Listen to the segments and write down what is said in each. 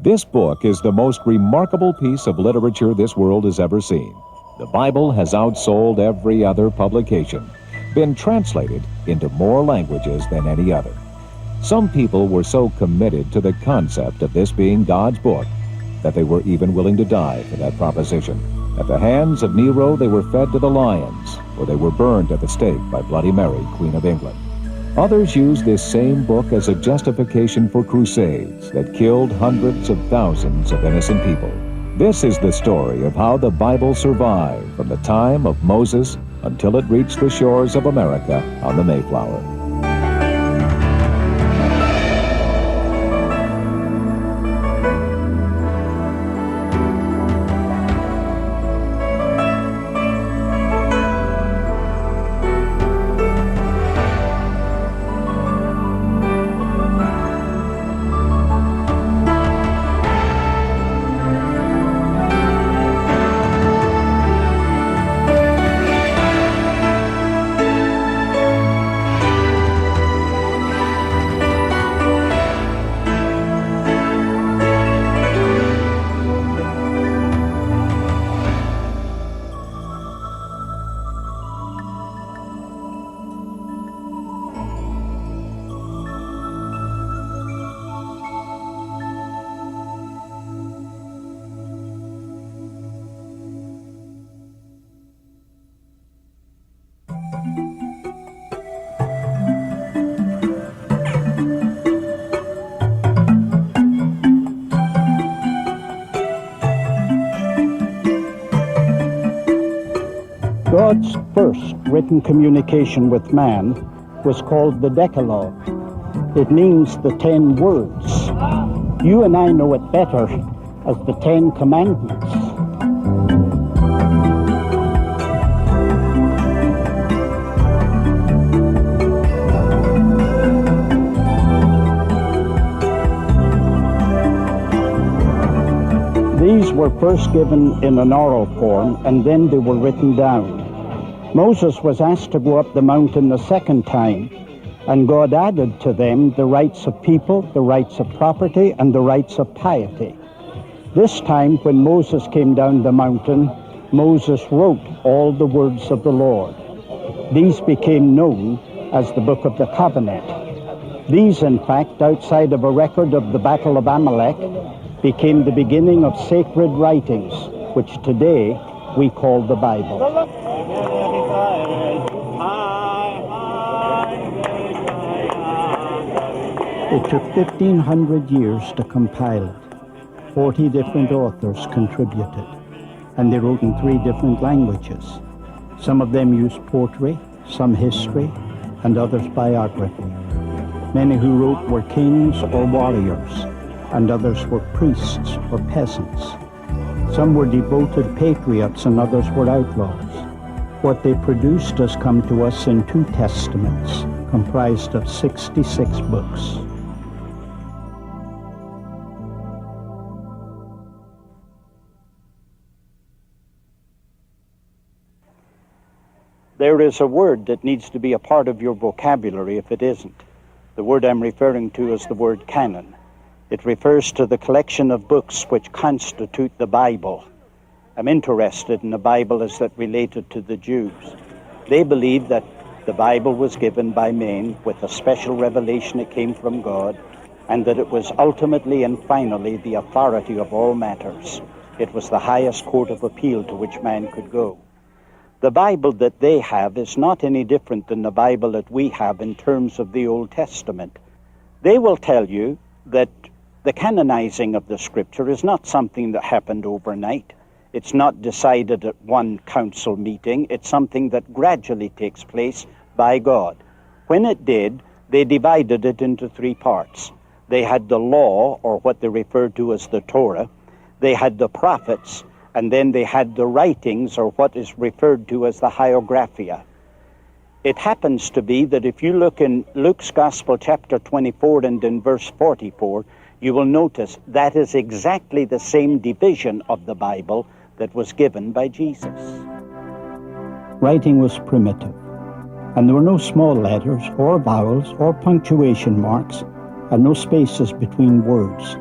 This book is the most remarkable piece of literature this world has ever seen. The Bible has outsold every other publication, been translated into more languages than any other. Some people were so committed to the concept of this being God's book that they were even willing to die for that proposition. At the hands of Nero, they were fed to the lions, or they were burned at the stake by Bloody Mary, Queen of England. Others used this same book as a justification for crusades that killed hundreds of thousands of innocent people. This is the story of how the Bible survived from the time of Moses until it reached the shores of America on the Mayflower. God's first written communication with man was called the Decalogue. It means the 10 words. You and I know it better as the 10 Commandments. These were first given in an oral form, and then they were written down. Moses was asked to go up the mountain the second time, and God added to them the rights of people, the rights of property, and the rights of piety. This time, when Moses came down the mountain, Moses wrote all the words of the Lord. These became known as the Book of the Covenant. These, in fact, outside of a record of the Battle of Amalek, became the beginning of sacred writings, which today we call the Bible. It took 1,500 years to compile it. 40 different authors contributed, and they wrote in 3 different languages. Some of them used poetry, some history, and others biography. Many who wrote were kings or warriors, and others were priests or peasants. Some were devoted patriots and others were outlaws. What they produced has come to us in 2 testaments, comprised of 66 books. There is a word that needs to be a part of your vocabulary if it isn't. The word I'm referring to is the word canon. It refers to the collection of books which constitute the Bible. I'm interested in the Bible as that related to the Jews. They believe that the Bible was given by men with a special revelation that came from God, and that it was ultimately and finally the authority of all matters. It was the highest court of appeal to which man could go. The Bible that they have is not any different than the Bible that we have in terms of the Old Testament. They will tell you that the canonizing of the Scripture is not something that happened overnight. It's not decided at one council meeting. It's something that gradually takes place by God. When it did, they divided it into 3 parts. They had the law, or what they referred to as the Torah. They had the prophets, and then they had the writings, or what is referred to as the Hieroglyphia. It happens to be that if you look in Luke's Gospel, chapter 24, and in verse 44, you will notice that is exactly the same division of the Bible that was given by Jesus. Writing was primitive, and there were no small letters or vowels or punctuation marks, and no spaces between words.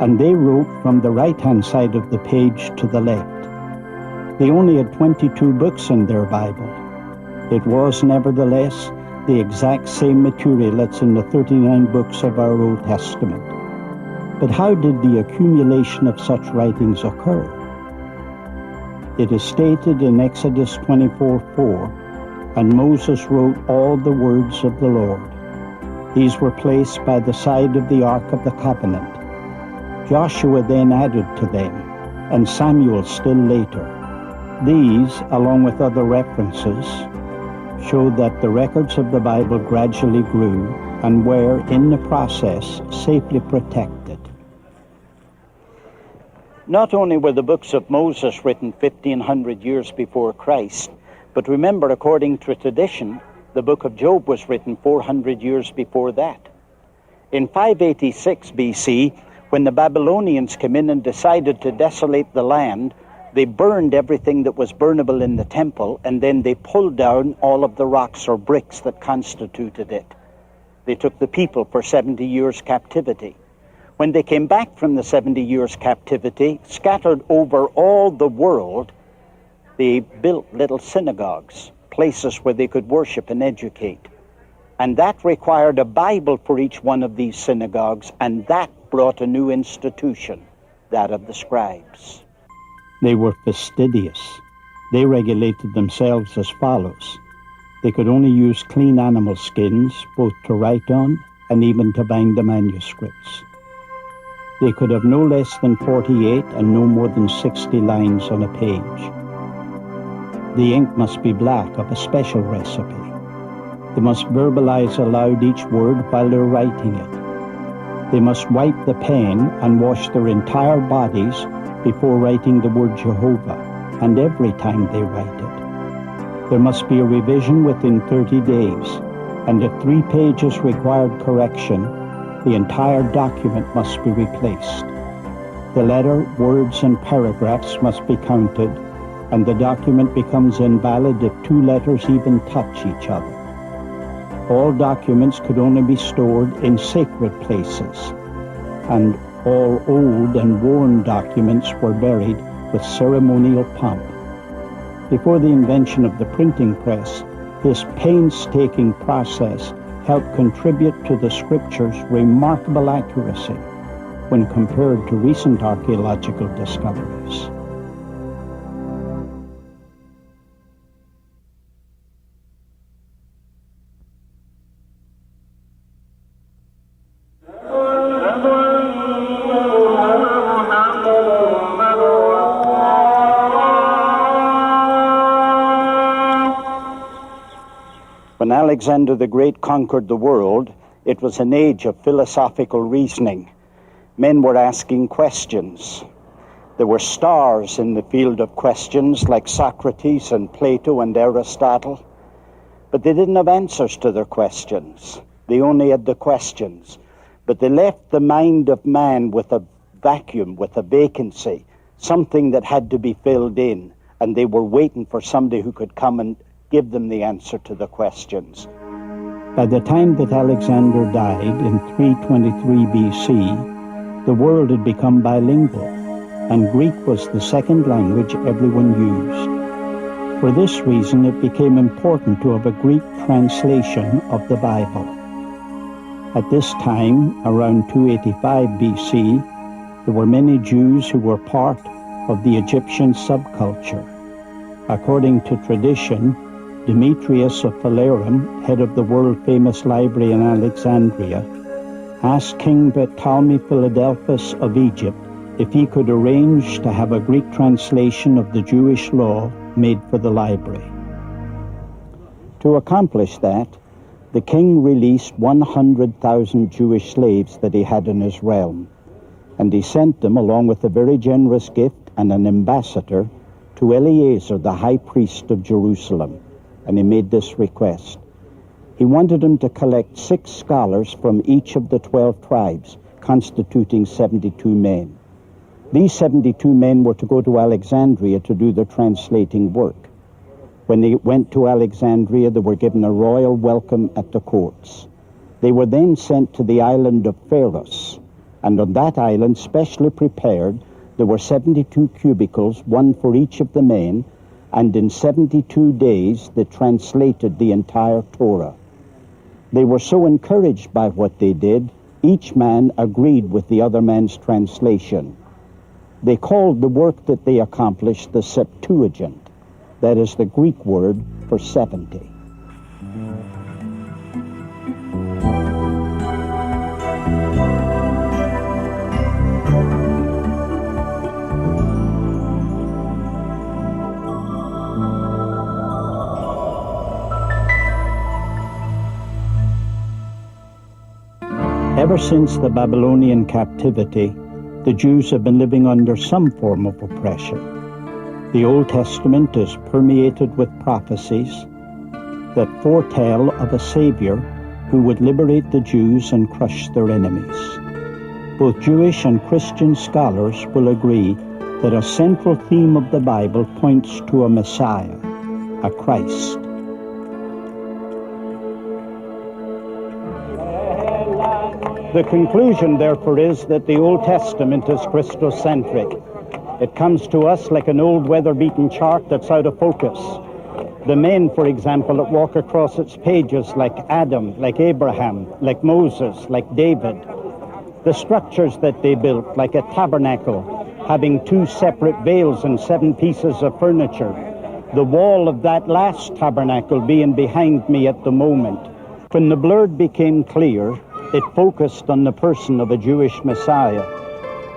and they wrote from the right-hand side of the page to the left. They only had 22 books in their Bible. It was, nevertheless, the exact same material that's in the 39 books of our Old Testament. But how did the accumulation of such writings occur? It is stated in Exodus 24:4, "And Moses wrote all the words of the Lord. These were placed by the side of the Ark of the Covenant. Joshua then added to them, and Samuel still later. These, along with other references, show that the records of the Bible gradually grew and were, in the process, safely protected." Not only were the books of Moses written 1,500 years before Christ, but remember, according to tradition, the book of Job was written 400 years before that. In 586 BC, when the Babylonians came in and decided to desolate the land, they burned everything that was burnable in the temple, and then they pulled down all of the rocks or bricks that constituted it. They took the people for 70 years captivity. When they came back from the 70 years captivity, scattered over all the world, they built little synagogues, places where they could worship and educate. And that required a Bible for each one of these synagogues, and that brought a new institution, that of the scribes. They were fastidious. They regulated themselves as follows. They could only use clean animal skins, both to write on and even to bind the manuscripts. They could have no less than 48 and no more than 60 lines on a page. The ink must be black, of a special recipe. They must verbalize aloud each word while they're writing it. They must wipe the pen and wash their entire bodies before writing the word Jehovah, and every time they write it. There must be a revision within 30 days, and if 3 pages required correction, the entire document must be replaced. The letter, words, and paragraphs must be counted, and the document becomes invalid if 2 letters even touch each other. All documents could only be stored in sacred places, and all old and worn documents were buried with ceremonial pomp. Before the invention of the printing press, this painstaking process helped contribute to the Scriptures' remarkable accuracy when compared to recent archaeological discoveries. When Alexander the Great conquered the world, it was an age of philosophical reasoning. Men were asking questions. There were stars in the field of questions like Socrates and Plato and Aristotle, but they didn't have answers to their questions. They only had the questions. But they left the mind of man with a vacuum, with a vacancy, something that had to be filled in, and they were waiting for somebody who could come and give them the answer to the questions. By the time that Alexander died in 323 BC, the world had become bilingual, and Greek was the second language everyone used. For this reason, it became important to have a Greek translation of the Bible. At this time, around 285 BC, there were many Jews who were part of the Egyptian subculture. According to tradition, Demetrius of Phalerum, head of the world-famous library in Alexandria, asked King Ptolemy Philadelphus of Egypt if he could arrange to have a Greek translation of the Jewish law made for the library. To accomplish that, the king released 100,000 Jewish slaves that he had in his realm, and he sent them, along with a very generous gift and an ambassador, to Eleazar, the high priest of Jerusalem, and he made this request. He wanted him to collect 6 scholars from each of the 12 tribes, constituting 72 men. These 72 men were to go to Alexandria to do the translating work. When they went to Alexandria, they were given a royal welcome at the courts. They were then sent to the island of Pharos, And on that island, specially prepared, there were 72 cubicles, one for each of the men, and in 72 days they translated the entire Torah. They were so encouraged by what they did, each man agreed with the other man's translation. They called the work that they accomplished the Septuagint. That is the Greek word for 70. Ever since the Babylonian captivity, the Jews have been living under some form of oppression. The Old Testament is permeated with prophecies that foretell of a Savior who would liberate the Jews and crush their enemies. Both Jewish and Christian scholars will agree that a central theme of the Bible points to a Messiah, a Christ. The conclusion, therefore, is that the Old Testament is Christocentric. It comes to us like an old weather-beaten chart that's out of focus. The men, for example, that walk across its pages, like Adam, like Abraham, like Moses, like David. The structures that they built, like a tabernacle, having 2 separate veils and 7 pieces of furniture. The wall of that last tabernacle being behind me at the moment. When the blurred became clear, it focused on the person of a Jewish Messiah.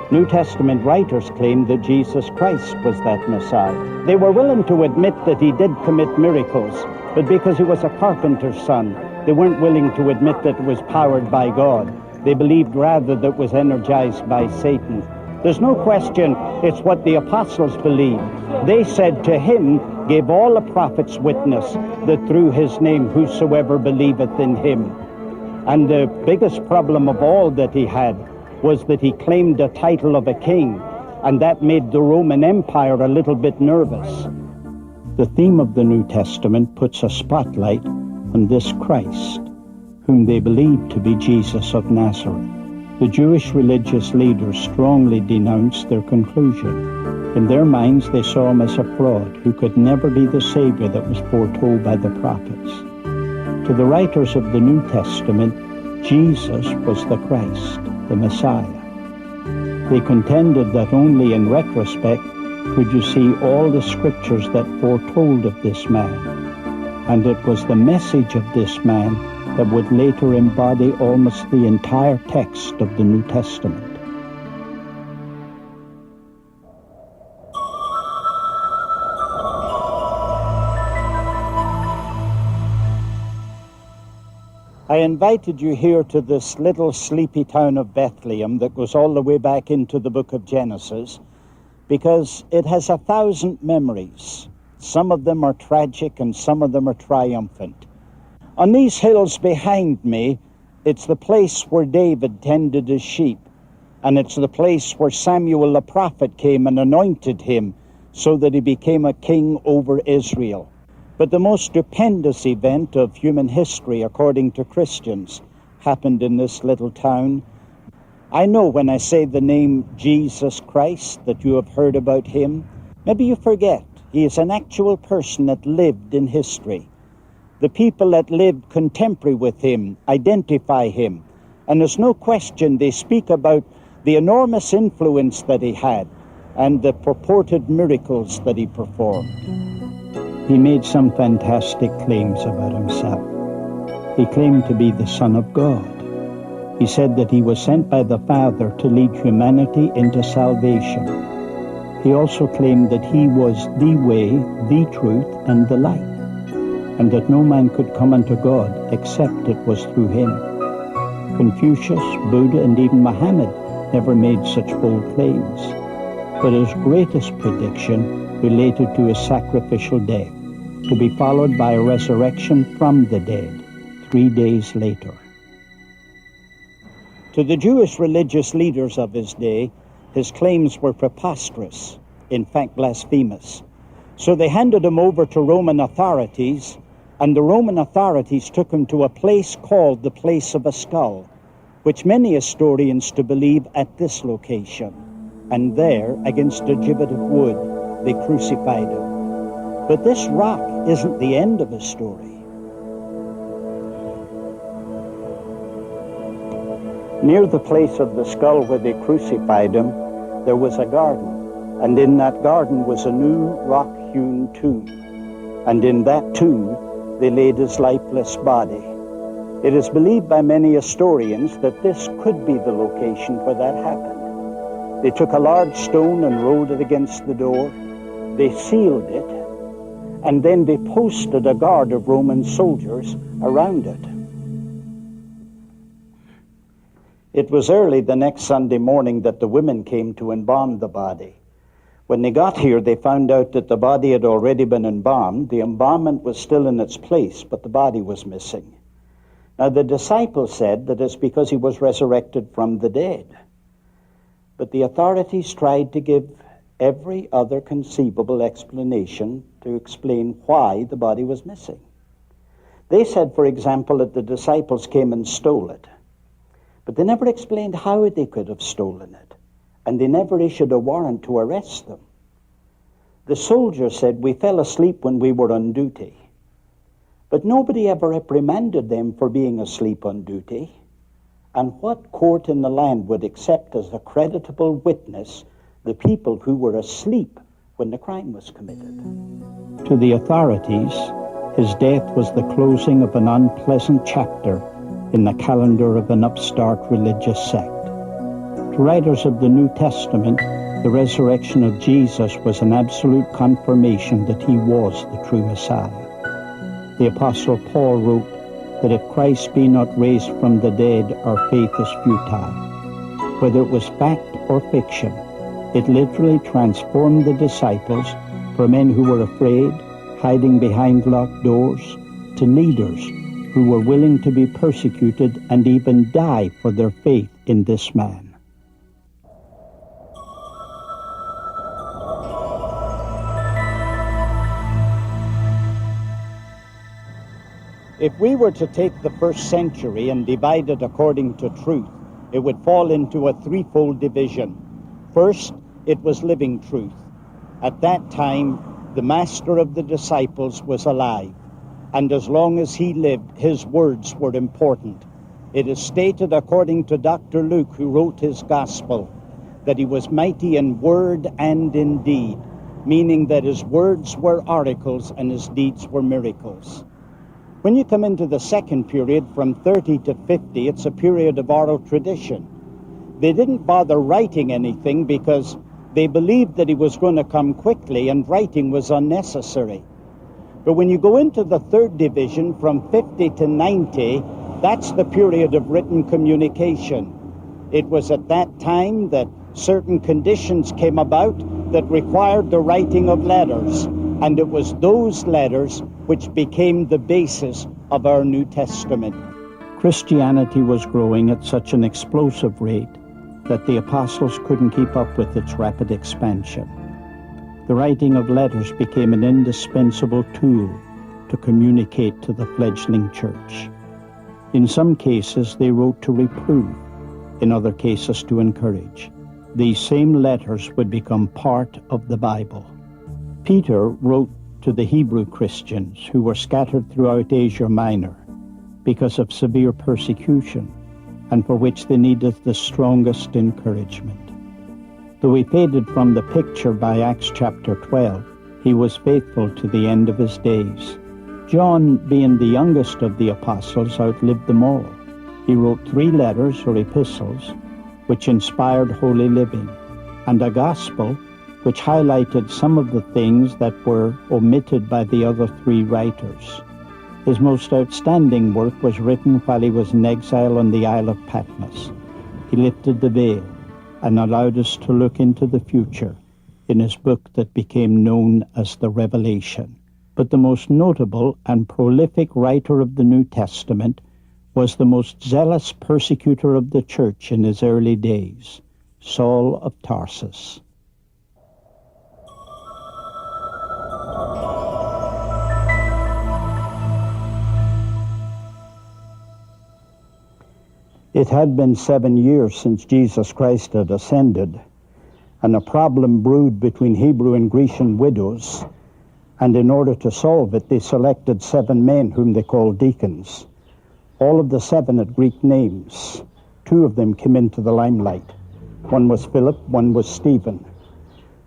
New Testament writers claimed that Jesus Christ was that Messiah. They were willing to admit that he did commit miracles, but because he was a carpenter's son, they weren't willing to admit that it was powered by God. They believed rather that it was energized by Satan. There's no question it's what the apostles believed. They said to him, gave all the prophets witness that through his name whosoever believeth in him. And the biggest problem of all that he had was that he claimed the title of a king, and that made the Roman Empire a little bit nervous. The theme of the New Testament puts a spotlight on this Christ, whom they believed to be Jesus of Nazareth. The Jewish religious leaders strongly denounced their conclusion. In their minds, they saw him as a fraud who could never be the Savior that was foretold by the prophets. To the writers of the New Testament, Jesus was the Christ, the Messiah. They contended that only in retrospect could you see all the scriptures that foretold of this man. And it was the message of this man that would later embody almost the entire text of the New Testament. I invited you here to this little sleepy town of Bethlehem that goes all the way back into the book of Genesis because it has 1,000 memories. Some of them are tragic and some of them are triumphant. On these hills behind me, it's the place where David tended his sheep, and it's the place where Samuel the prophet came and anointed him so that he became a king over Israel. But the most stupendous event of human history, according to Christians, happened in this little town. I know when I say the name Jesus Christ that you have heard about him. Maybe you forget. He is an actual person that lived in history. The people that lived contemporary with him identify him. And there's no question they speak about the enormous influence that he had and the purported miracles that he performed. He made some fantastic claims about himself. He claimed to be the Son of God. He said that he was sent by the Father to lead humanity into salvation. He also claimed that he was the way, the truth, and the light, and that no man could come unto God except it was through him. Confucius, Buddha, and even Muhammad never made such bold claims, but his greatest prediction related to his sacrificial death, to be followed by a resurrection from the dead 3 days later. To the Jewish religious leaders of his day, his claims were preposterous, in fact blasphemous. So they handed him over to Roman authorities, and the Roman authorities took him to a place called the Place of a Skull, which many historians to believe at this location, and there, against a gibbet of wood, they crucified him. But this rock isn't the end of his story. Near the place of the skull where they crucified him, there was a garden, and in that garden was a new rock-hewn tomb. And in that tomb, they laid his lifeless body. It is believed by many historians that this could be the location where that happened. They took a large stone and rolled it against the door. They sealed it, and then they posted a guard of Roman soldiers around it. It was early the next Sunday morning that the women came to embalm the body. When they got here, they found out that the body had already been embalmed. The embalmment was still in its place, but the body was missing. Now, the disciples said that it's because he was resurrected from the dead. But the authorities tried to give every other conceivable explanation to explain why the body was missing. They said, for example, that the disciples came and stole it. But they never explained how they could have stolen it, and they never issued a warrant to arrest them. The soldiers said, "We fell asleep when we were on duty." But nobody ever reprimanded them for being asleep on duty. And what court in the land would accept as a creditable witness the people who were asleep when the crime was committed? To the authorities, his death was the closing of an unpleasant chapter in the calendar of an upstart religious sect. To writers of the New Testament, the resurrection of Jesus was an absolute confirmation that he was the true Messiah. The Apostle Paul wrote that if Christ be not raised from the dead, our faith is futile. Whether it was fact or fiction, it literally transformed the disciples from men who were afraid, hiding behind locked doors, to leaders who were willing to be persecuted and even die for their faith in this man. If we were to take the first century and divide it according to truth, it would fall into a threefold division. First, it was living truth. At that time, the master of the disciples was alive, and as long as he lived, his words were important. It is stated according to Dr. Luke, who wrote his gospel, that he was mighty in word and in deed, meaning that his words were oracles and his deeds were miracles. When you come into the second period, from 30 to 50, it's a period of oral tradition. They didn't bother writing anything because they believed that he was going to come quickly and writing was unnecessary. But when you go into the third division, from 50 to 90, that's the period of written communication. It was at that time that certain conditions came about that required the writing of letters, and it was those letters which became the basis of our New Testament. Christianity was growing at such an explosive rate that the apostles couldn't keep up with its rapid expansion. The writing of letters became an indispensable tool to communicate to the fledgling church. In some cases, they wrote to reprove, in other cases to encourage. These same letters would become part of the Bible. Peter wrote to the Hebrew Christians who were scattered throughout Asia Minor because of severe persecution, and for which they needed the strongest encouragement. Though he faded from the picture by Acts chapter 12, he was faithful to the end of his days. John, being the youngest of the apostles, outlived them all. He wrote 3 letters or epistles which inspired holy living, and a gospel which highlighted some of the things that were omitted by the other 3 writers. His most outstanding work was written while he was in exile on the Isle of Patmos. He lifted the veil and allowed us to look into the future in his book that became known as the Revelation. But the most notable and prolific writer of the New Testament was the most zealous persecutor of the church in his early days, Saul of Tarsus. It had been 7 years since Jesus Christ had ascended, and a problem brewed between Hebrew and Grecian widows, and in order to solve it, they selected 7 men whom they called deacons. All of the 7 had Greek names. 2 of them came into the limelight. One was Philip, one was Stephen.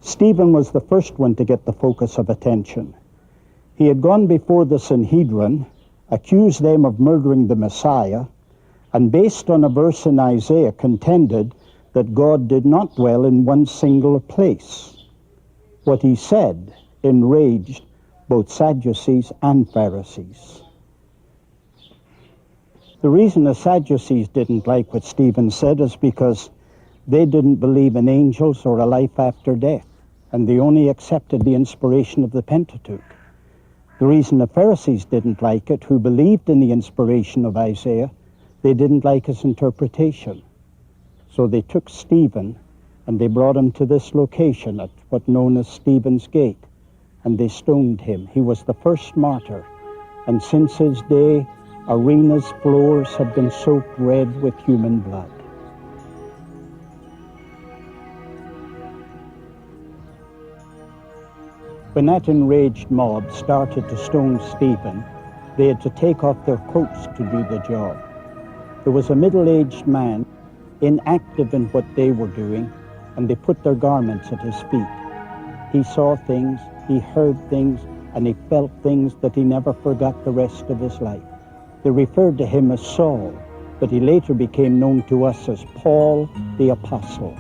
Stephen was the first one to get the focus of attention. He had gone before the Sanhedrin, accused them of murdering the Messiah, and based on a verse in Isaiah, contended that God did not dwell in one single place. What he said enraged both Sadducees and Pharisees. The reason the Sadducees didn't like what Stephen said is because they didn't believe in angels or a life after death, and they only accepted the inspiration of the Pentateuch. The reason the Pharisees didn't like it, who believed in the inspiration of Isaiah, they didn't like his interpretation. So they took Stephen and they brought him to this location at what's known as Stephen's Gate, and they stoned him. He was the first martyr, and since his day, arenas' floors have been soaked red with human blood. When that enraged mob started to stone Stephen, they had to take off their coats to do the job. There was a middle-aged man, inactive in what they were doing, and they put their garments at his feet. He saw things, he heard things, and he felt things that he never forgot the rest of his life. They referred to him as Saul, but he later became known to us as Paul the Apostle.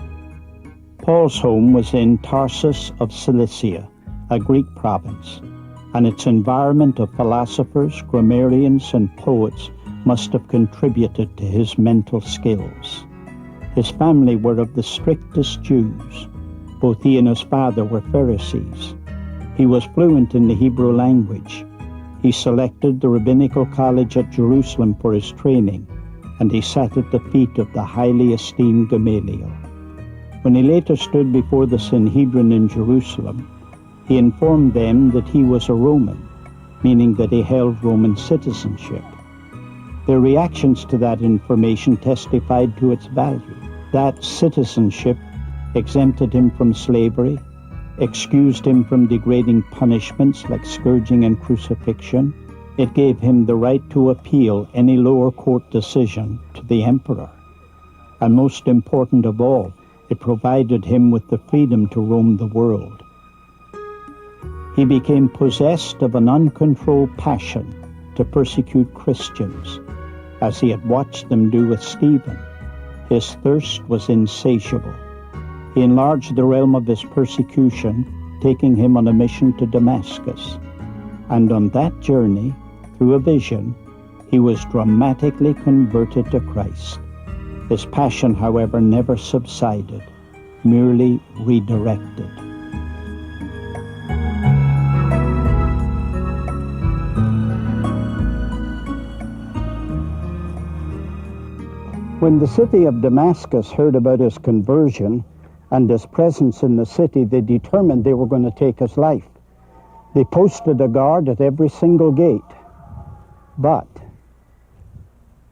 Paul's home was in Tarsus of Cilicia, a Greek province, and its environment of philosophers, grammarians, and poets must have contributed to his mental skills. His family were of the strictest Jews. Both he and his father were Pharisees. He was fluent in the Hebrew language. He selected the rabbinical college at Jerusalem for his training, and he sat at the feet of the highly esteemed Gamaliel. When he later stood before the Sanhedrin in Jerusalem, he informed them that he was a Roman, meaning that he held Roman citizenship. Their reactions to that information testified to its value. That citizenship exempted him from slavery, excused him from degrading punishments like scourging and crucifixion. It gave him the right to appeal any lower court decision to the emperor. And most important of all, it provided him with the freedom to roam the world. He became possessed of an uncontrolled passion to persecute Christians, as he had watched them do with Stephen. His thirst was insatiable. He enlarged the realm of his persecution, taking him on a mission to Damascus. And on that journey, through a vision, he was dramatically converted to Christ. His passion, however, never subsided, merely redirected. When the city of Damascus heard about his conversion and his presence in the city, they determined they were going to take his life. They posted a guard at every single gate. But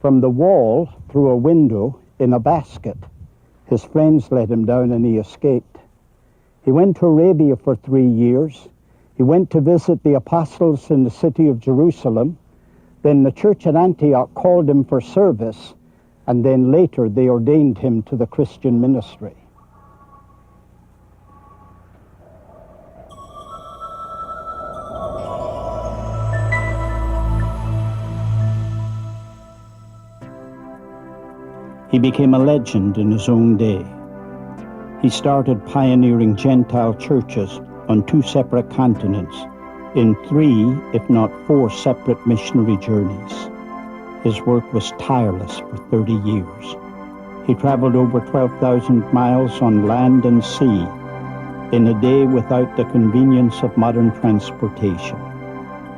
from the wall, through a window, in a basket, his friends let him down and he escaped. He went to Arabia for 3 years. He went to visit the apostles in the city of Jerusalem. Then the church at Antioch called him for service, and then later they ordained him to the Christian ministry. He became a legend in his own day. He started pioneering Gentile churches on 2 separate continents, in 3, if not 4, separate missionary journeys. His work was tireless for 30 years. He traveled over 12,000 miles on land and sea in a day without the convenience of modern transportation.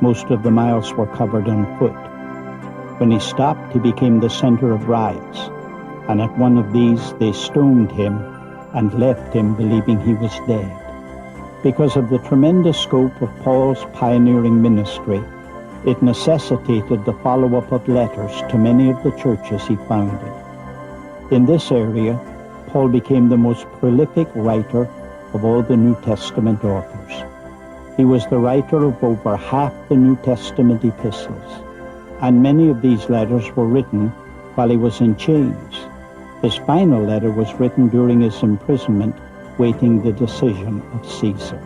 Most of the miles were covered on foot. When he stopped, he became the center of riots, and at one of these they stoned him and left him believing he was dead. Because of the tremendous scope of Paul's pioneering ministry, it necessitated the follow-up of letters to many of the churches he founded. In this area, Paul became the most prolific writer of all the New Testament authors. He was the writer of over half the New Testament epistles, and many of these letters were written while he was in chains. His final letter was written during his imprisonment, waiting the decision of Caesar.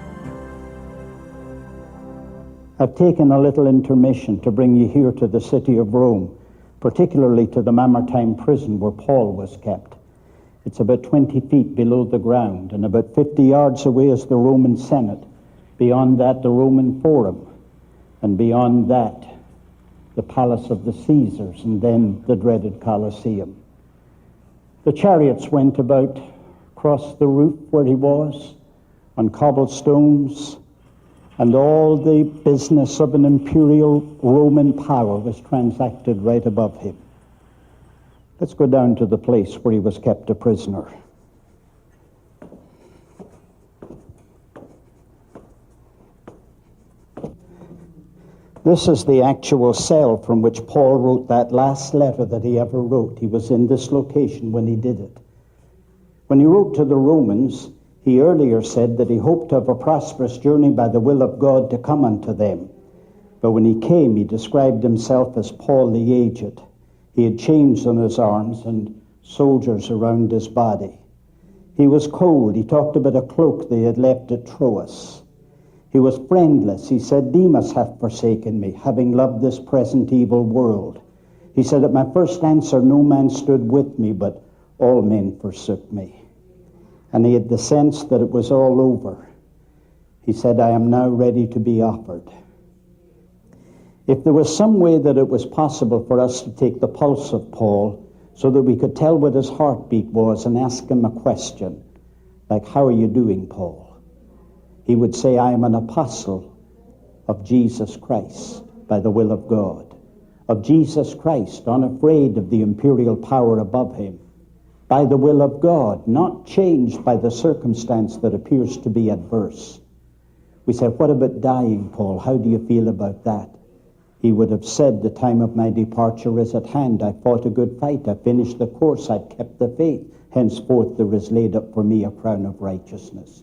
I've taken a little intermission to bring you here to the city of Rome, particularly to the Mamertine prison where Paul was kept. It's about 20 feet below the ground, and about 50 yards away is the Roman Senate. Beyond that, the Roman Forum, and beyond that, the Palace of the Caesars, and then the dreaded Colosseum. The chariots went about across the roof where he was, on cobblestones, and all the business of an imperial Roman power was transacted right above him. Let's go down to the place where he was kept a prisoner. This is the actual cell from which Paul wrote that last letter that he ever wrote. He was in this location when he did it. When he wrote to the Romans, he earlier said that he hoped to have a prosperous journey by the will of God to come unto them. But when he came, he described himself as Paul the Aged. He had chains on his arms and soldiers around his body. He was cold. He talked about a cloak they had left at Troas. He was friendless. He said, Demas hath forsaken me, having loved this present evil world. He said, at my first answer no man stood with me, but all men forsook me. And he had the sense that it was all over. He said, I am now ready to be offered. If there was some way that it was possible for us to take the pulse of Paul so that we could tell what his heartbeat was and ask him a question, like, how are you doing, Paul? He would say, I am an apostle of Jesus Christ by the will of God, of Jesus Christ, unafraid of the imperial power above him, by the will of God, not changed by the circumstance that appears to be adverse. We said, what about dying, Paul? How do you feel about that? He would have said, the time of my departure is at hand. I fought a good fight. I finished the course. I've kept the faith. Henceforth there is laid up for me a crown of righteousness.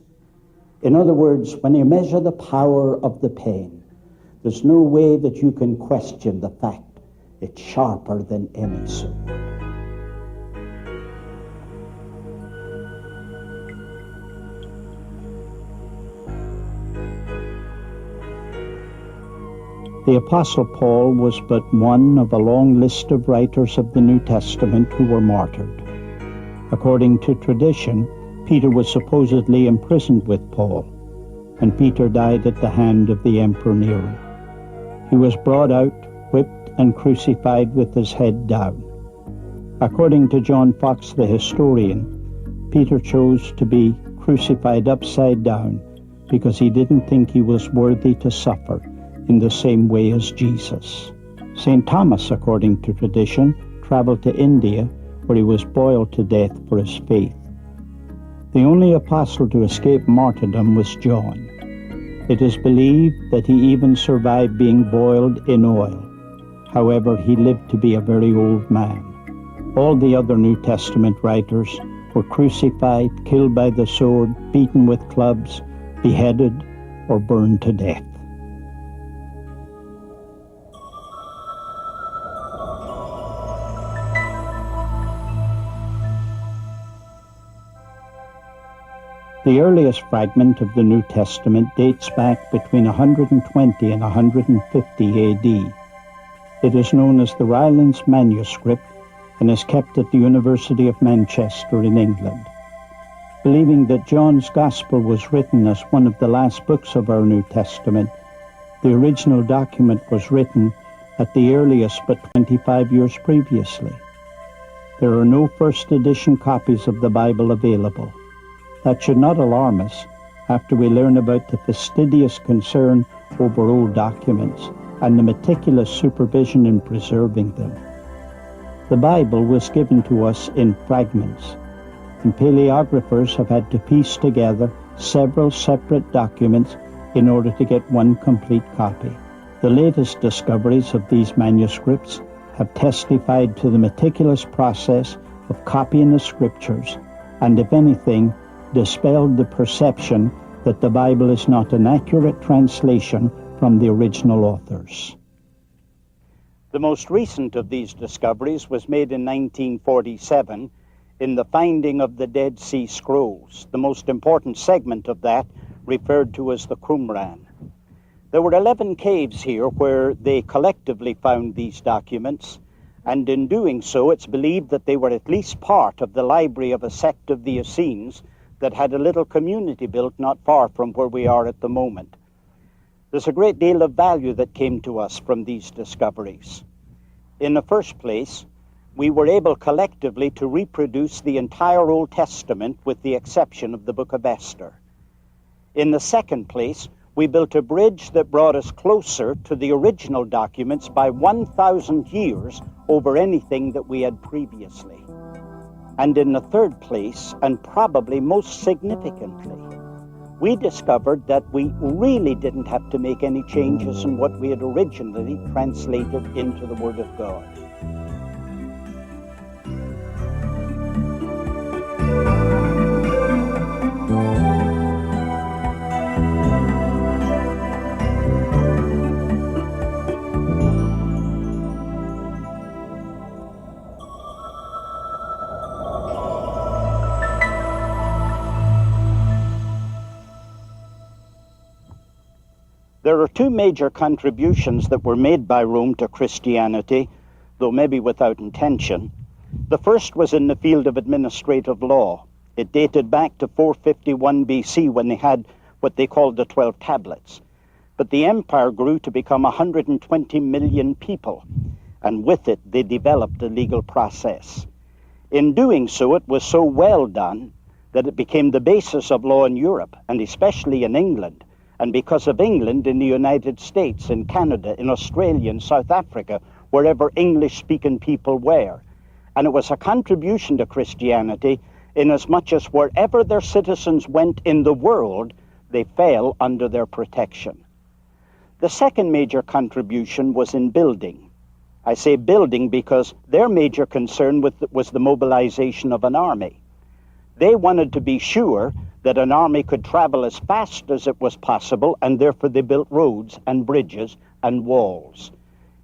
In other words, when you measure the power of the pen, there's no way that you can question the fact it's sharper than any sword. The Apostle Paul was but one of a long list of writers of the New Testament who were martyred. According to tradition, Peter was supposedly imprisoned with Paul, and Peter died at the hand of the Emperor Nero. He was brought out, whipped, and crucified with his head down. According to John Fox, the historian, Peter chose to be crucified upside down because he didn't think he was worthy to suffer in the same way as Jesus. St. Thomas, according to tradition, traveled to India, where he was boiled to death for his faith. The only apostle to escape martyrdom was John. It is believed that he even survived being boiled in oil. However, he lived to be a very old man. All the other New Testament writers were crucified, killed by the sword, beaten with clubs, beheaded, or burned to death. The earliest fragment of the New Testament dates back between 120 and 150 AD. It is known as the Rylands manuscript and is kept at the University of Manchester in England. Believing that John's Gospel was written as one of the last books of our New Testament, the original document was written at the earliest but 25 years previously. There are no first edition copies of the Bible available. That should not alarm us after we learn about the fastidious concern over old documents and the meticulous supervision in preserving them. The Bible was given to us in fragments, and paleographers have had to piece together several separate documents in order to get one complete copy. The latest discoveries of these manuscripts have testified to the meticulous process of copying the scriptures, and if anything, dispelled the perception that the Bible is not an accurate translation from the original authors. The most recent of these discoveries was made in 1947 in the finding of the Dead Sea Scrolls, the most important segment of that referred to as the Qumran. There were 11 caves here where they collectively found these documents, and in doing so it's believed that they were at least part of the library of a sect of the Essenes that had a little community built not far from where we are at the moment. There's a great deal of value that came to us from these discoveries. In the first place, we were able collectively to reproduce the entire Old Testament with the exception of the book of Esther. In the second place, we built a bridge that brought us closer to the original documents by 1,000 years over anything that we had previously. And in the third place, and probably most significantly, we discovered that we really didn't have to make any changes in what we had originally translated into the Word of God. There are two major contributions that were made by Rome to Christianity, though maybe without intention. The first was in the field of administrative law. It dated back to 451 BC when they had what they called the 12 tablets. But the empire grew to become 120 million people, and with it they developed a legal process. In doing so, it was so well done that it became the basis of law in Europe, and especially in England. And because of England, in the United States, in Canada, in Australia, in South Africa, wherever English-speaking people were. And it was a contribution to Christianity inasmuch as wherever their citizens went in the world, they fell under their protection. The second major contribution was in building. I say building because their major concern was the mobilization of an army. They wanted to be sure that an army could travel as fast as it was possible, and therefore they built roads and bridges and walls.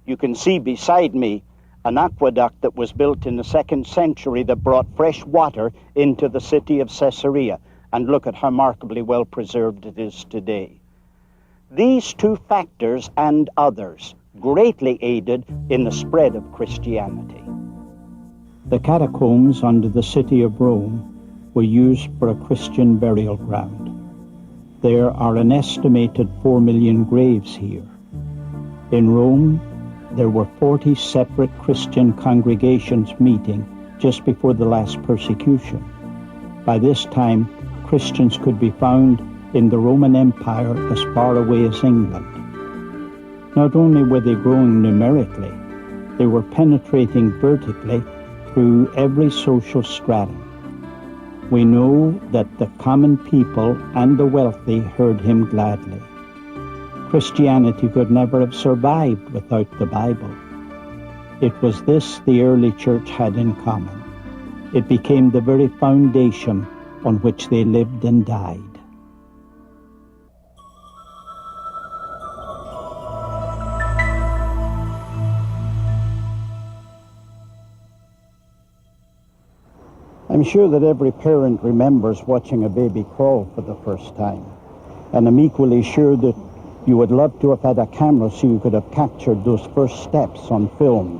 You can see beside me an aqueduct that was built in the 2nd century that brought fresh water into the city of Caesarea, and look at how remarkably well preserved it is today. These two factors and others greatly aided in the spread of Christianity. The catacombs under the city of Rome were used for a Christian burial ground. There are an estimated 4 million graves here. In Rome, there were 40 separate Christian congregations meeting just before the last persecution. By this time, Christians could be found in the Roman Empire as far away as England. Not only were they growing numerically, they were penetrating vertically through every social stratum. We know that the common people and the wealthy heard him gladly. Christianity could never have survived without the Bible. It was this the early church had in common. It became the very foundation on which they lived and died. I'm sure that every parent remembers watching a baby crawl for the first time. And I'm equally sure that you would love to have had a camera so you could have captured those first steps on film.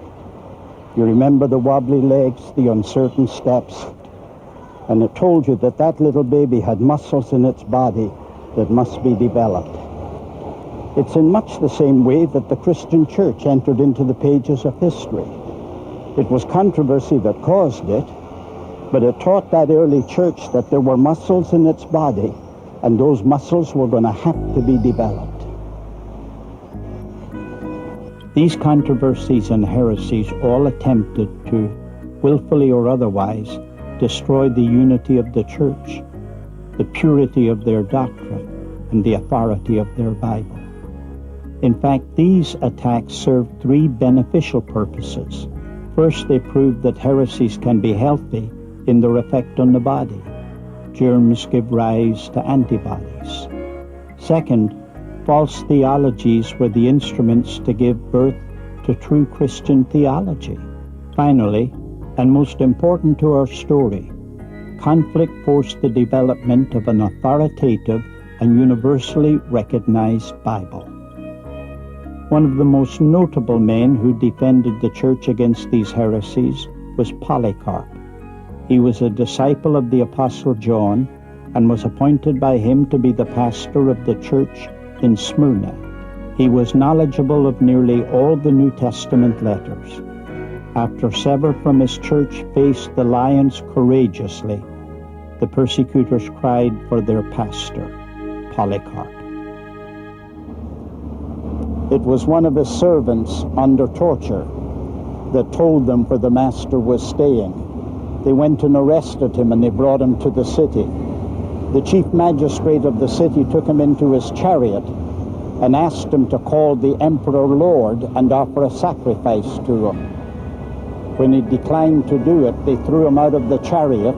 You remember the wobbly legs, the uncertain steps, and it told you that that little baby had muscles in its body that must be developed. It's in much the same way that the Christian church entered into the pages of history. It was controversy that caused it, but it taught that early church that there were muscles in its body, and those muscles were going to have to be developed. These controversies and heresies all attempted to, willfully or otherwise, destroy the unity of the church, the purity of their doctrine, and the authority of their Bible. In fact, these attacks served three beneficial purposes. First, they proved that heresies can be healthy in their effect on the body. Germs give rise to antibodies. Second, false theologies were the instruments to give birth to true Christian theology. Finally, and most important to our story, conflict forced the development of an authoritative and universally recognized Bible. One of the most notable men who defended the church against these heresies was Polycarp. He was a disciple of the Apostle John and was appointed by him to be the pastor of the church in Smyrna. He was knowledgeable of nearly all the New Testament letters. After several from his church faced the lions courageously, the persecutors cried for their pastor, Polycarp. It was one of his servants under torture that told them where the master was staying. They went and arrested him, and they brought him to the city. The chief magistrate of the city took him into his chariot and asked him to call the emperor Lord and offer a sacrifice to him. When he declined to do it, they threw him out of the chariot,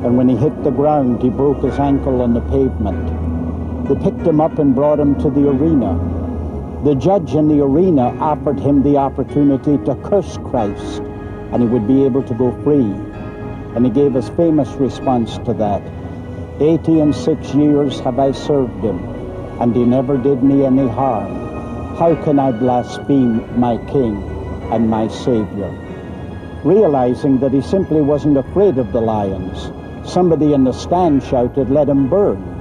and when he hit the ground, he broke his ankle on the pavement. They picked him up and brought him to the arena. The judge in the arena offered him the opportunity to curse Christ, and he would be able to go free. And he gave his famous response to that: 86 years have I served him, and he never did me any harm. How can I blaspheme my King and my Savior? Realizing that he simply wasn't afraid of the lions, somebody in the stand shouted, "Let him burn."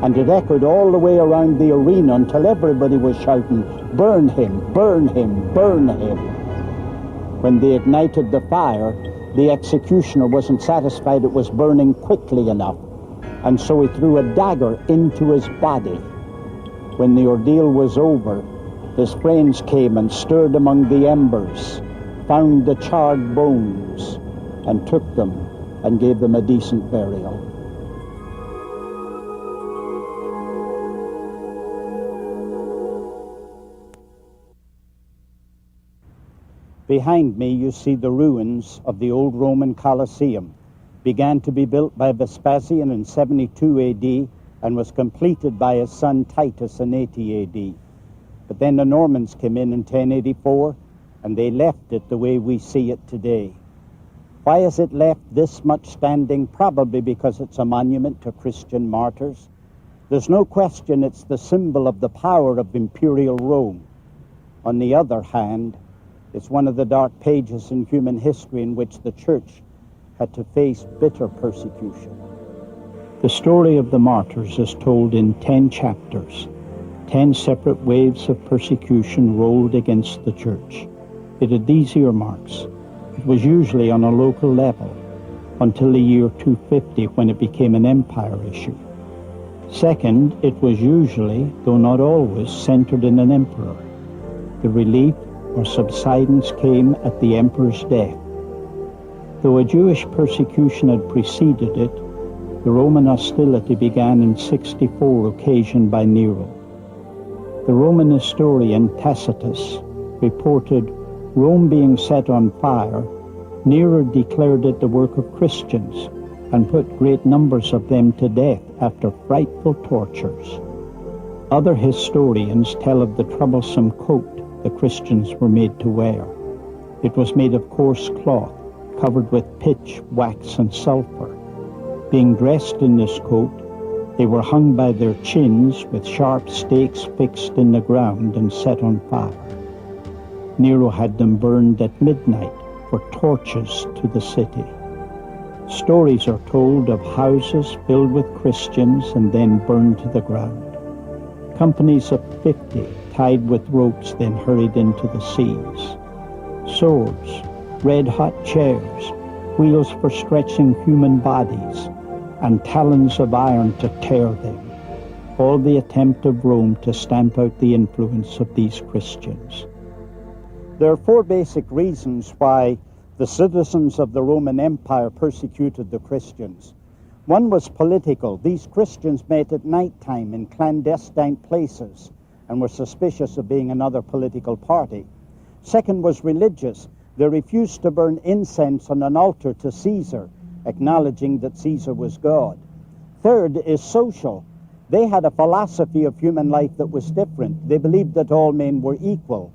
And it echoed all the way around the arena until everybody was shouting, "Burn him, burn him, burn him." When they ignited the fire, the executioner wasn't satisfied it was burning quickly enough, and so he threw a dagger into his body. When the ordeal was over, his friends came and stirred among the embers, found the charred bones, and took them and gave them a decent burial. Behind me you see the ruins of the old Roman Colosseum. Began to be built by Vespasian in 72 AD and was completed by his son Titus in 80 AD. But then the Normans came in 1084, and they left it the way we see it today. Why is it left this much standing? Probably because it's a monument to Christian martyrs. There's no question it's the symbol of the power of imperial Rome. On the other hand, it's one of the dark pages in human history in which the church had to face bitter persecution. The story of the martyrs is told in 10 chapters. 10 separate waves of persecution rolled against the church. It had these earmarks. It was usually on a local level until the year 250, when it became an empire issue. Second, it was usually, though not always, centered in an emperor. The relief or subsidence came at the emperor's death. Though a Jewish persecution had preceded it, the Roman hostility began in 64, occasioned by Nero. The Roman historian Tacitus reported Rome being set on fire. Nero declared it the work of Christians and put great numbers of them to death after frightful tortures. Other historians tell of the troublesome coat the Christians were made to wear. It was made of coarse cloth, covered with pitch, wax, and sulfur. Being dressed in this coat, they were hung by their chins with sharp stakes fixed in the ground and set on fire. Nero had them burned at midnight for torches to the city. Stories are told of houses filled with Christians and then burned to the ground. Companies of 50 tied with ropes then hurried into the seas. Swords, red-hot chairs, wheels for stretching human bodies, and talons of iron to tear them. All the attempt of Rome to stamp out the influence of these Christians. There are 4 basic reasons why the citizens of the Roman Empire persecuted the Christians. One was political. These Christians met at night time in clandestine places and were suspicious of being another political party. Second was religious. They refused to burn incense on an altar to Caesar, acknowledging that Caesar was God. Third is social. They had a philosophy of human life that was different. They believed that all men were equal.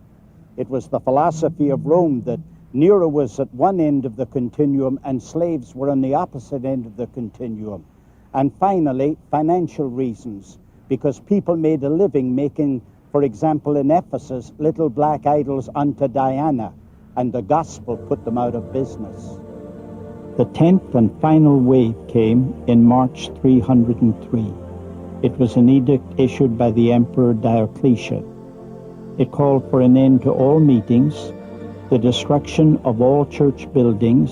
It was the philosophy of Rome that Nero was at one end of the continuum and slaves were on the opposite end of the continuum. And finally, financial reasons, because people made a living making, for example, in Ephesus, little black idols unto Diana, and the gospel put them out of business. The 10th and final wave came in March 303. It was an edict issued by the Emperor Diocletian. It called for an end to all meetings, the destruction of all church buildings,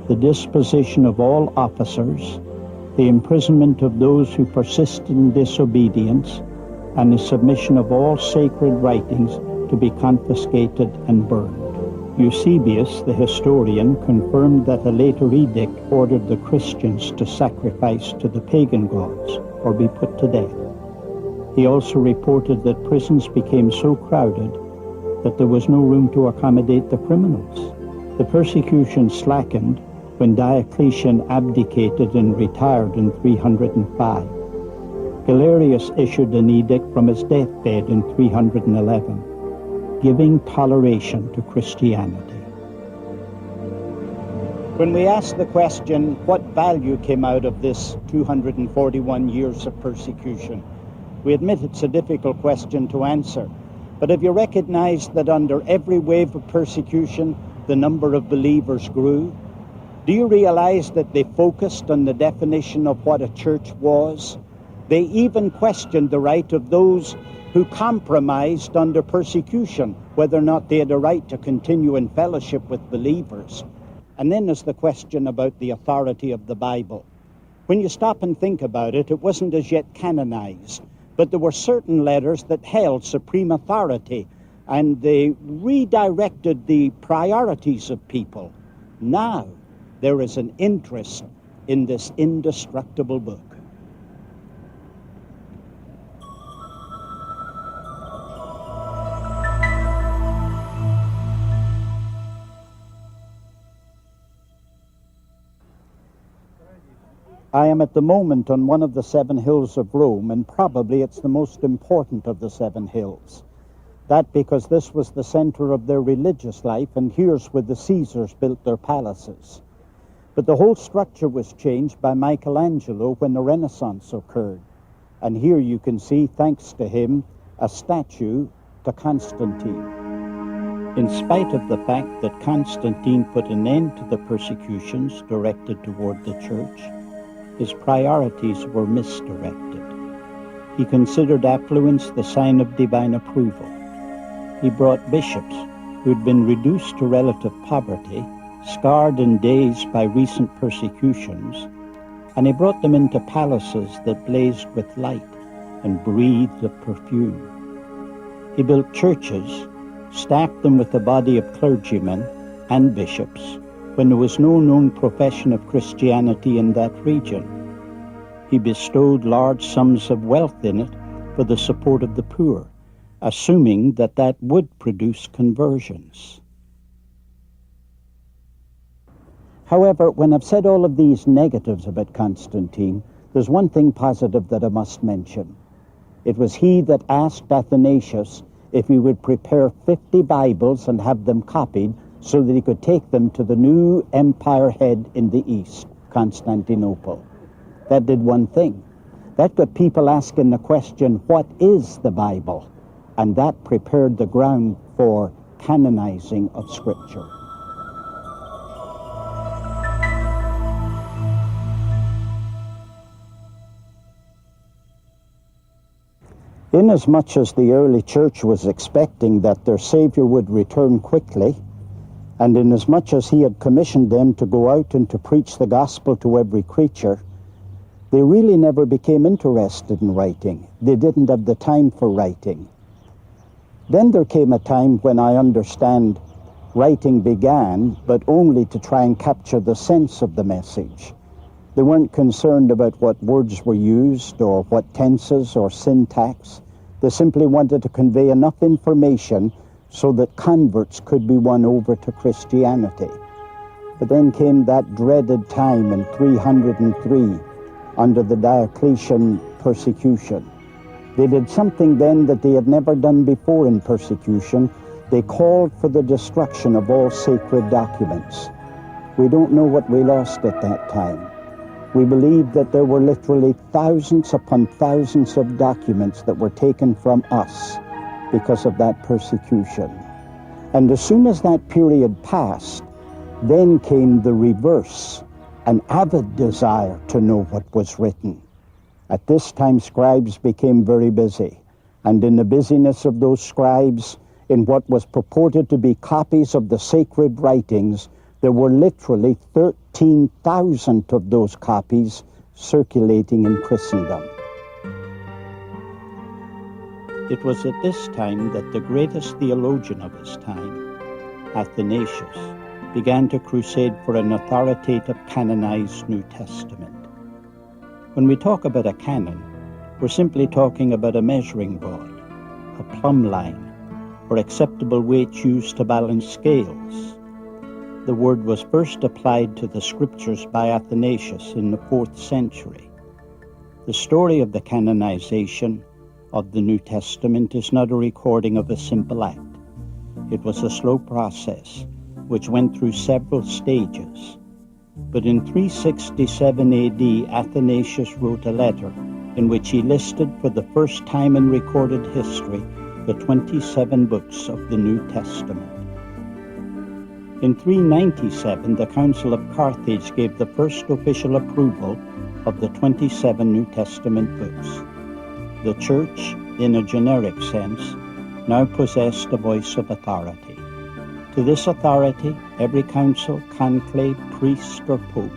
the disposition of all officers, the imprisonment of those who persisted in disobedience, and the submission of all sacred writings to be confiscated and burned. Eusebius, the historian, confirmed that a later edict ordered the Christians to sacrifice to the pagan gods or be put to death. He also reported that prisons became so crowded that there was no room to accommodate the criminals. The persecution slackened when Diocletian abdicated and retired in 305. Galerius issued an edict from his deathbed in 311, giving toleration to Christianity. When we ask the question, what value came out of this 241 years of persecution, we admit it's a difficult question to answer. But have you recognized that under every wave of persecution, the number of believers grew? Do you realize that they focused on the definition of what a church was? They even questioned the right of those who compromised under persecution, whether or not they had a right to continue in fellowship with believers. And then there's the question about the authority of the Bible. When you stop and think about it, it wasn't as yet canonized, but there were certain letters that held supreme authority, and they redirected the priorities of people. Now, there is an interest in this indestructible book. I am at the moment on one of the 7 hills of Rome, and probably it's the most important of the 7 hills. That because this was the center of their religious life, and here's where the Caesars built their palaces. But the whole structure was changed by Michelangelo when the Renaissance occurred. And here you can see, thanks to him, a statue to Constantine. In spite of the fact that Constantine put an end to the persecutions directed toward the church, his priorities were misdirected. He considered affluence the sign of divine approval. He brought bishops who had been reduced to relative poverty, scarred and dazed by recent persecutions, and he brought them into palaces that blazed with light and breathed of perfume. He built churches, staffed them with a body of clergymen and bishops, when there was no known profession of Christianity in that region. He bestowed large sums of wealth in it for the support of the poor, assuming that that would produce conversions. However, when I've said all of these negatives about Constantine, there's one thing positive that I must mention. It was he that asked Athanasius if he would prepare 50 Bibles and have them copied so that he could take them to the new empire head in the east, Constantinople. That did one thing. That got people asking the question, what is the Bible? And that prepared the ground for canonizing of Scripture. Inasmuch as the early church was expecting that their Savior would return quickly, and inasmuch as he had commissioned them to go out and to preach the gospel to every creature, they really never became interested in writing. They didn't have the time for writing. Then there came a time when I understand writing began, but only to try and capture the sense of the message. They weren't concerned about what words were used or what tenses or syntax. They simply wanted to convey enough information so that converts could be won over to Christianity. But then came that dreaded time in 303 under the Diocletian persecution. They did something then that they had never done before in persecution. They called for the destruction of all sacred documents. We don't know what we lost at that time. We believe that there were literally thousands upon thousands of documents that were taken from us because of that persecution. And as soon as that period passed, then came the reverse, an avid desire to know what was written. At this time, scribes became very busy, and in the busyness of those scribes, in what was purported to be copies of the sacred writings, there were literally 13,000 of those copies circulating in Christendom. It was at this time that the greatest theologian of his time, Athanasius, began to crusade for an authoritative canonized New Testament. When we talk about a canon, we're simply talking about a measuring rod, a plumb line, or acceptable weights used to balance scales. The word was first applied to the scriptures by Athanasius in the 4th century. The story of the canonization of the New Testament is not a recording of a simple act. It was a slow process which went through several stages. But in 367 AD, Athanasius wrote a letter in which he listed for the first time in recorded history the 27 books of the New Testament. In 397, the Council of Carthage gave the first official approval of the 27 New Testament books. The Church, in a generic sense, now possessed a voice of authority. To this authority, every council, conclave, priest, or pope,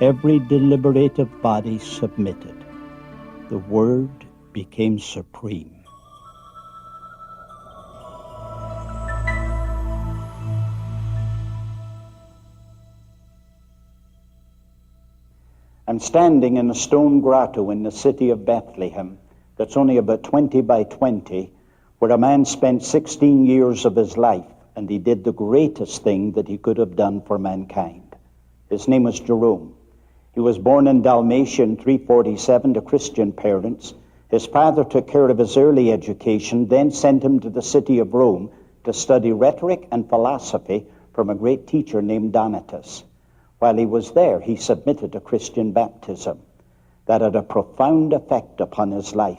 every deliberative body submitted. The Word became supreme. I'm standing in a stone grotto in the city of Bethlehem that's only about 20 by 20, where a man spent 16 years of his life, and he did the greatest thing that he could have done for mankind. His name was Jerome. He was born in Dalmatia in 347 to Christian parents. His father took care of his early education, then sent him to the city of Rome to study rhetoric and philosophy from a great teacher named Donatus. While he was there, he submitted to Christian baptism. That had a profound effect upon his life.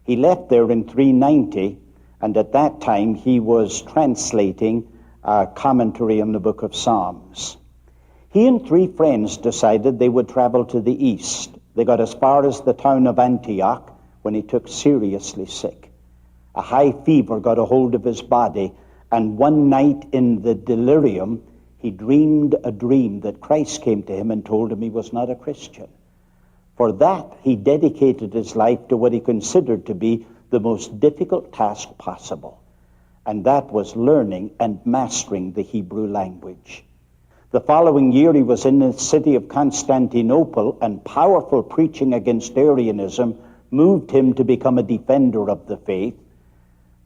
He left there in 390, and at that time he was translating a commentary on the book of Psalms. He and 3 friends decided they would travel to the east. They got as far as the town of Antioch when he took seriously sick. A high fever got a hold of his body, and one night in the delirium, he dreamed a dream that Christ came to him and told him he was not a Christian. For that, he dedicated his life to what he considered to be the most difficult task possible, and that was learning and mastering the Hebrew language. The following year, he was in the city of Constantinople, and powerful preaching against Arianism moved him to become a defender of the faith.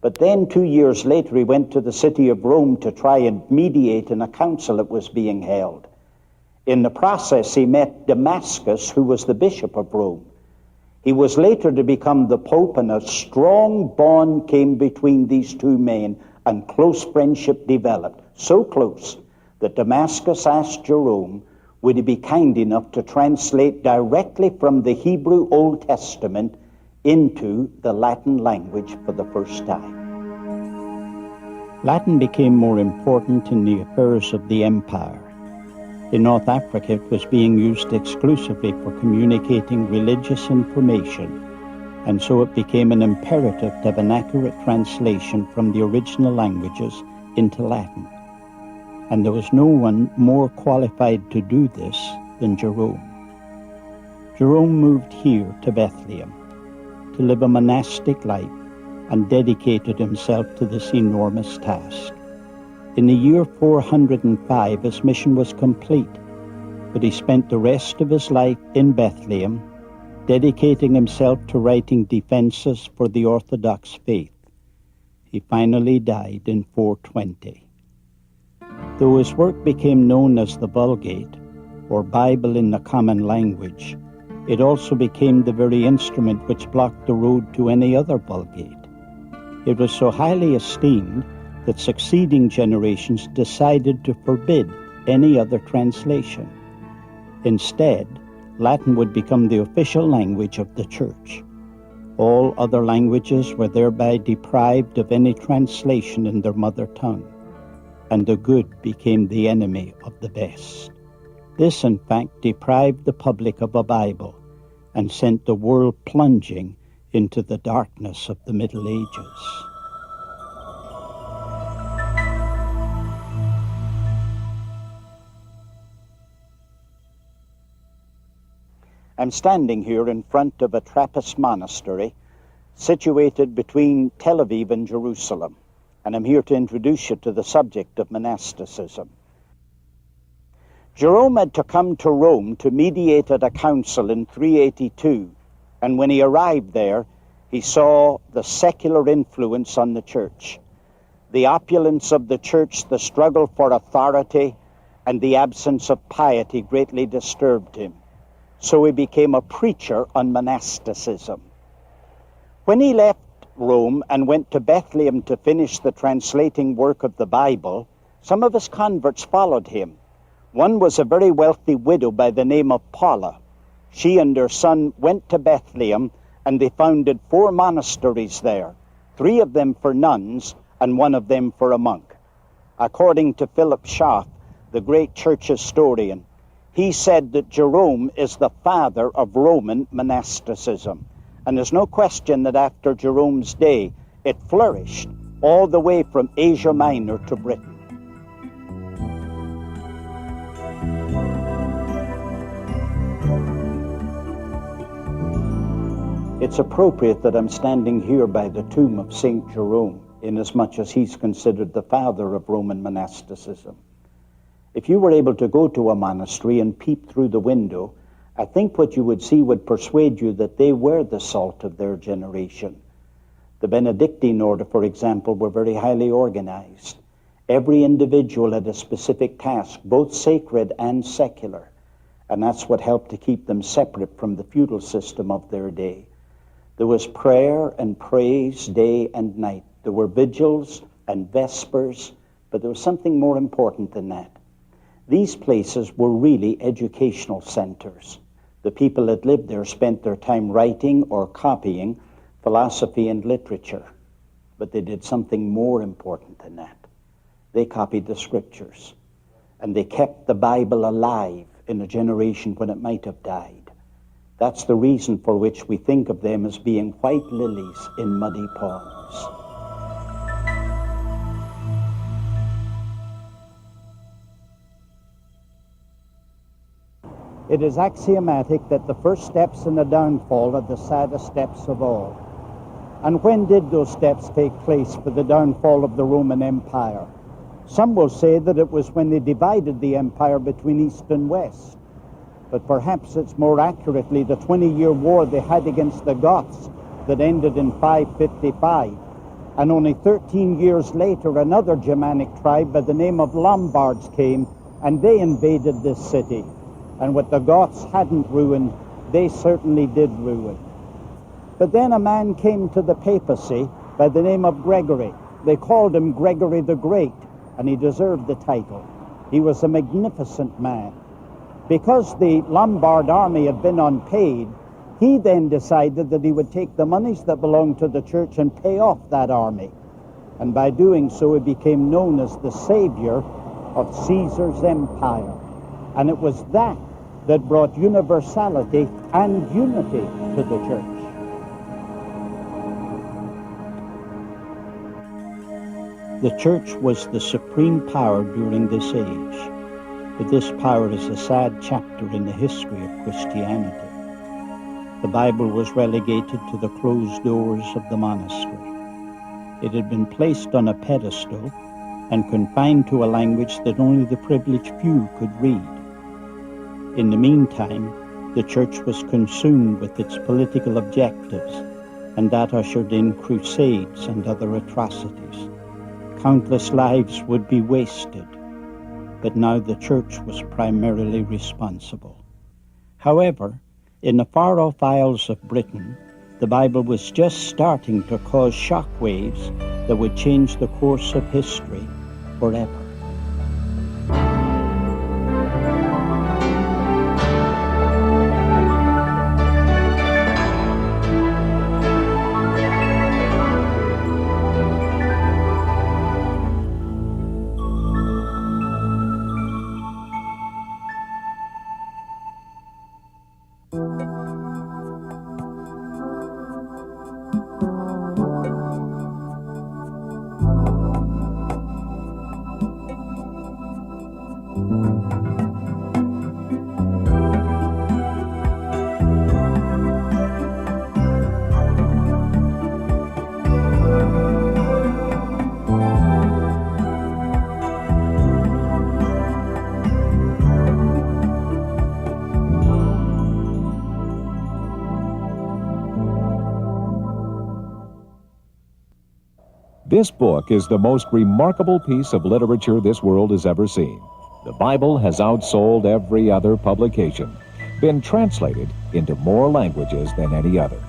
But then 2 years later, he went to the city of Rome to try and mediate in a council that was being held. In the process, he met Damascus, who was the bishop of Rome. He was later to become the Pope, and a strong bond came between these two men, and close friendship developed. So close that Damascus asked Jerome, would he be kind enough to translate directly from the Hebrew Old Testament into the Latin language for the first time. Latin became more important in the affairs of the empire. In North Africa, it was being used exclusively for communicating religious information, and so it became an imperative to have an accurate translation from the original languages into Latin. And there was no one more qualified to do this than Jerome. Jerome moved here to Bethlehem to live a monastic life and dedicated himself to this enormous task. In the year 405, his mission was complete, but he spent the rest of his life in Bethlehem, dedicating himself to writing defenses for the Orthodox faith. He finally died in 420. Though his work became known as the Vulgate, or Bible in the common language, it also became the very instrument which blocked the road to any other Vulgate. It was so highly esteemed that succeeding generations decided to forbid any other translation. Instead, Latin would become the official language of the Church. All other languages were thereby deprived of any translation in their mother tongue, and the good became the enemy of the best. This, in fact, deprived the public of a Bible and sent the world plunging into the darkness of the Middle Ages. I'm standing here in front of a Trappist monastery situated between Tel Aviv and Jerusalem, and I'm here to introduce you to the subject of monasticism. Jerome had to come to Rome to mediate at a council in 382, and when he arrived there, he saw the secular influence on the church, the opulence of the church, the struggle for authority, and the absence of piety greatly disturbed him. So he became a preacher on monasticism. When he left Rome and went to Bethlehem to finish the translating work of the Bible, some of his converts followed him. One was a very wealthy widow by the name of Paula. She and her son went to Bethlehem, and they founded 4 monasteries there, 3 of them for nuns and 1 of them for a monk. According to Philip Schaff, the great church historian, he said that Jerome is the father of Roman monasticism. And there's no question that after Jerome's day, it flourished all the way from Asia Minor to Britain. It's appropriate that I'm standing here by the tomb of St. Jerome, inasmuch as he's considered the father of Roman monasticism. If you were able to go to a monastery and peep through the window, I think what you would see would persuade you that they were the salt of their generation. The Benedictine order, for example, were very highly organized. Every individual had a specific task, both sacred and secular, and that's what helped to keep them separate from the feudal system of their day. There was prayer and praise day and night. There were vigils and vespers, but there was something more important than that. These places were really educational centers. The people that lived there spent their time writing or copying philosophy and literature. But they did something more important than that. They copied the scriptures. And they kept the Bible alive in a generation when it might have died. That's the reason for which we think of them as being white lilies in muddy ponds. It is axiomatic that the first steps in the downfall are the saddest steps of all. And when did those steps take place for the downfall of the Roman Empire? Some will say that it was when they divided the empire between East and West. But perhaps it's more accurately the 20-year war they had against the Goths that ended in 555. And only 13 years later, another Germanic tribe by the name of Lombards came, and they invaded this city. And what the Goths hadn't ruined, they certainly did ruin. But then a man came to the papacy by the name of Gregory. They called him Gregory the Great, and he deserved the title. He was a magnificent man. Because the Lombard army had been unpaid, he then decided that he would take the monies that belonged to the church and pay off that army. And by doing so, he became known as the savior of Caesar's empire. And it was that brought universality and unity to the church. The church was the supreme power during this age, but this power is a sad chapter in the history of Christianity. The Bible was relegated to the closed doors of the monastery. It had been placed on a pedestal and confined to a language that only the privileged few could read. In the meantime, the church was consumed with its political objectives, and that ushered in crusades and other atrocities. Countless lives would be wasted, but now the church was primarily responsible. However, in the far-off Isles of Britain, the Bible was just starting to cause shockwaves that would change the course of history forever. This book is the most remarkable piece of literature this world has ever seen. The Bible has outsold every other publication, been translated into more languages than any other.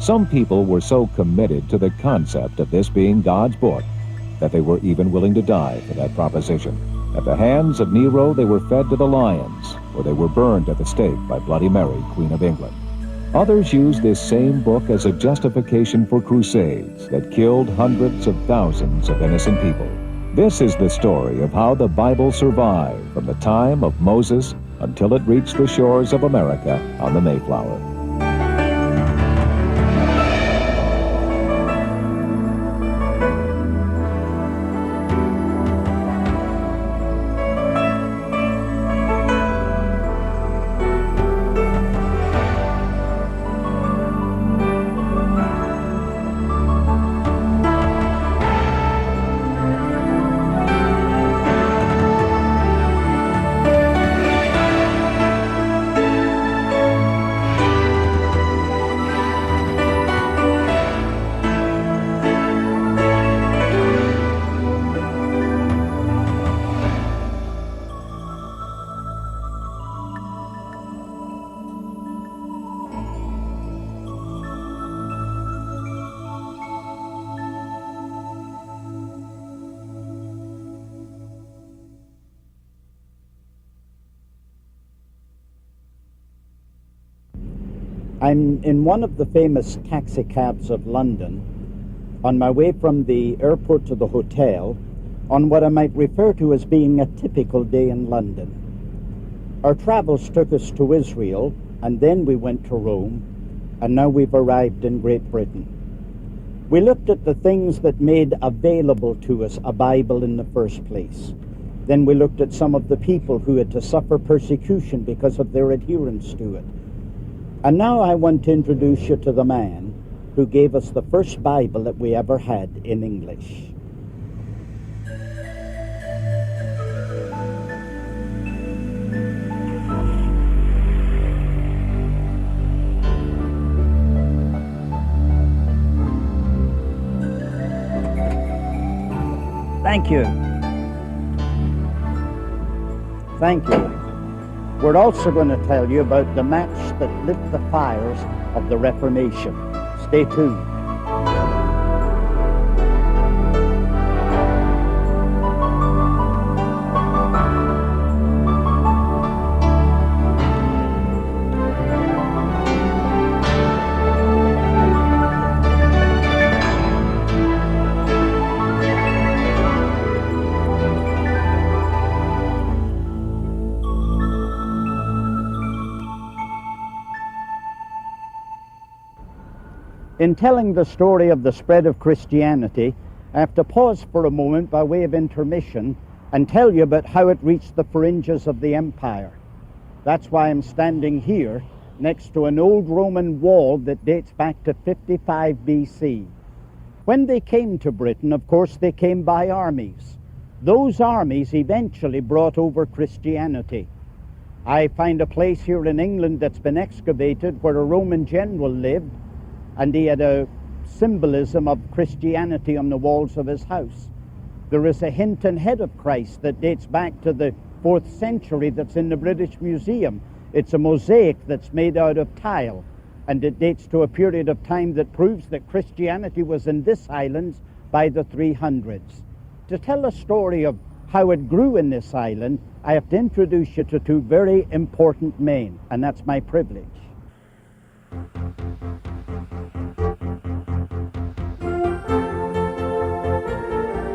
Some people were so committed to the concept of this being God's book that they were even willing to die for that proposition. At the hands of Nero, they were fed to the lions, or they were burned at the stake by Bloody Mary, Queen of England. Others used this same book as a justification for crusades that killed hundreds of thousands of innocent people. This is the story of how the Bible survived from the time of Moses until it reached the shores of America on the Mayflower. I'm in one of the famous taxicabs of London, on my way from the airport to the hotel, on what I might refer to as being a typical day in London. Our travels took us to Israel, and then we went to Rome, and now we've arrived in Great Britain. We looked at the things that made available to us a Bible in the first place. Then we looked at some of the people who had to suffer persecution because of their adherence to it. And now I want to introduce you to the man who gave us the first Bible that we ever had in English. Thank you. Thank you. We're also going to tell you about the match that lit the fires of the Reformation. Stay tuned. In telling the story of the spread of Christianity, I have to pause for a moment by way of intermission and tell you about how it reached the fringes of the empire. That's why I'm standing here next to an old Roman wall that dates back to 55 BC. When they came to Britain, of course, they came by armies. Those armies eventually brought over Christianity. I find a place here in England that's been excavated where a Roman general lived, and he had a symbolism of Christianity on the walls of his house. There is a Hinton head of Christ that dates back to the 4th century that's in the British Museum. It's a mosaic that's made out of tile, and it dates to a period of time that proves that Christianity was in this island by the 300s. To tell a story of how it grew in this island, I have to introduce you to two very important men, and that's my privilege.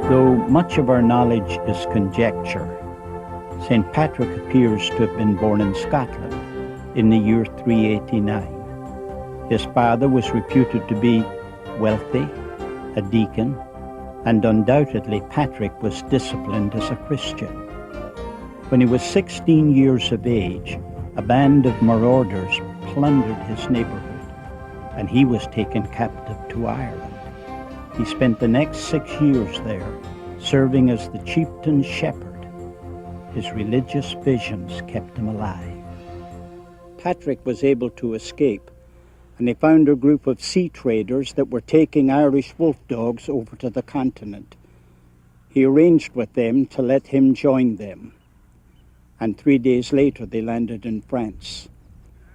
Though much of our knowledge is conjecture, St. Patrick appears to have been born in Scotland in the year 389. His father was reputed to be wealthy, a deacon, and undoubtedly Patrick was disciplined as a Christian. When he was 16 years of age, a band of marauders plundered his neighborhood, and he was taken captive to Ireland. He spent the next 6 years there, serving as the chieftain's shepherd. His religious visions kept him alive. Patrick was able to escape, and he found a group of sea traders that were taking Irish wolf dogs over to the continent. He arranged with them to let him join them, and 3 days later they landed in France.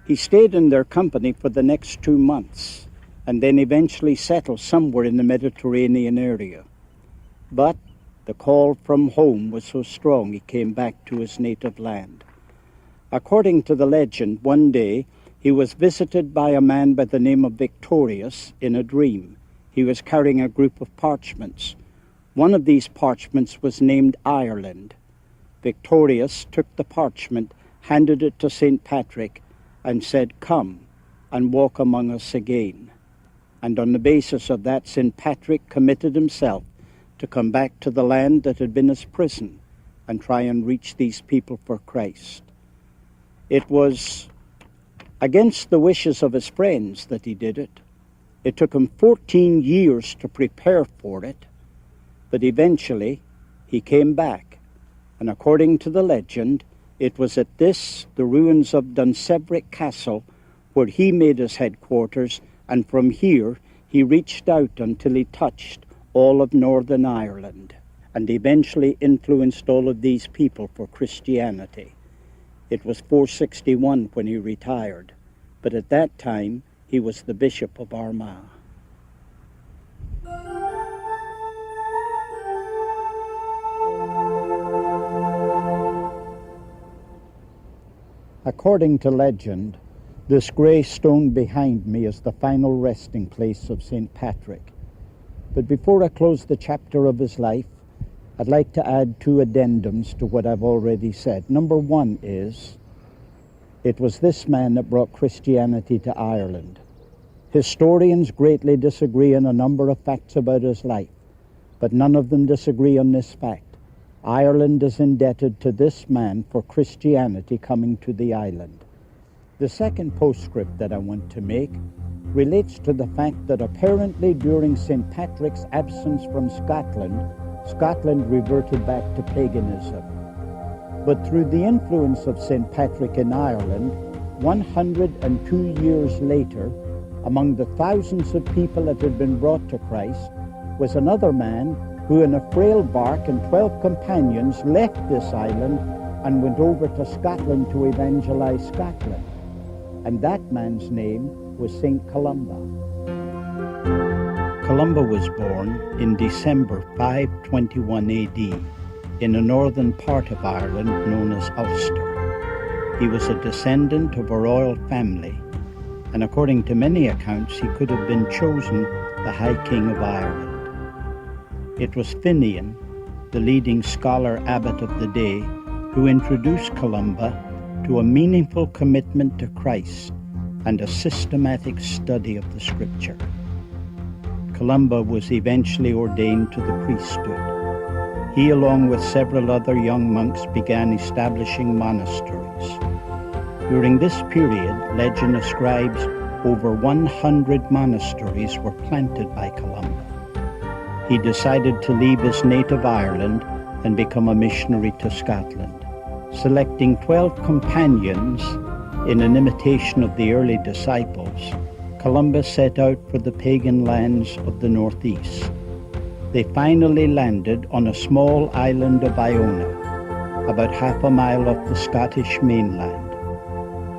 He stayed in their company for the next 2 months, and then eventually settled somewhere in the Mediterranean area. But the call from home was so strong he came back to his native land. According to the legend, one day he was visited by a man by the name of Victorius in a dream. He was carrying a group of parchments. One of these parchments was named Ireland. Victorius took the parchment, handed it to St. Patrick, and said, "Come and walk among us again." And on the basis of that, St. Patrick committed himself to come back to the land that had been his prison and try and reach these people for Christ. It was against the wishes of his friends that he did it. It took him 14 years to prepare for it, but eventually he came back. And according to the legend, it was at the ruins of Dunseverick Castle, where he made his headquarters, and from here he reached out until he touched all of Northern Ireland, and eventually influenced all of these people for Christianity. It was 461 when he retired, but at that time he was the Bishop of Armagh. According to legend, this grey stone behind me is the final resting place of St. Patrick. But before I close the chapter of his life, I'd like to add 2 addendums to what I've already said. Number 1 is, it was this man that brought Christianity to Ireland. Historians greatly disagree on a number of facts about his life, but none of them disagree on this fact. Ireland is indebted to this man for Christianity coming to the island. The second postscript that I want to make relates to the fact that apparently during St. Patrick's absence from Scotland, Scotland reverted back to paganism. But through the influence of St. Patrick in Ireland, 102 years later, among the thousands of people that had been brought to Christ, was another man who in a frail bark and 12 companions left this island and went over to Scotland to evangelize Scotland. And that man's name was St. Columba. Columba was born in December 521 AD in the northern part of Ireland known as Ulster. He was a descendant of a royal family, and according to many accounts, he could have been chosen the High King of Ireland. It was Finian, the leading scholar abbot of the day, who introduced Columba to a meaningful commitment to Christ and a systematic study of the Scripture. Columba was eventually ordained to the priesthood. He, along with several other young monks, began establishing monasteries. During this period, legend ascribes over 100 monasteries were planted by Columba. He decided to leave his native Ireland and become a missionary to Scotland, selecting 12 companions in an imitation of the early disciples. Columbus set out for the pagan lands of the northeast. They finally landed on a small island of Iona, about half a mile off the Scottish mainland.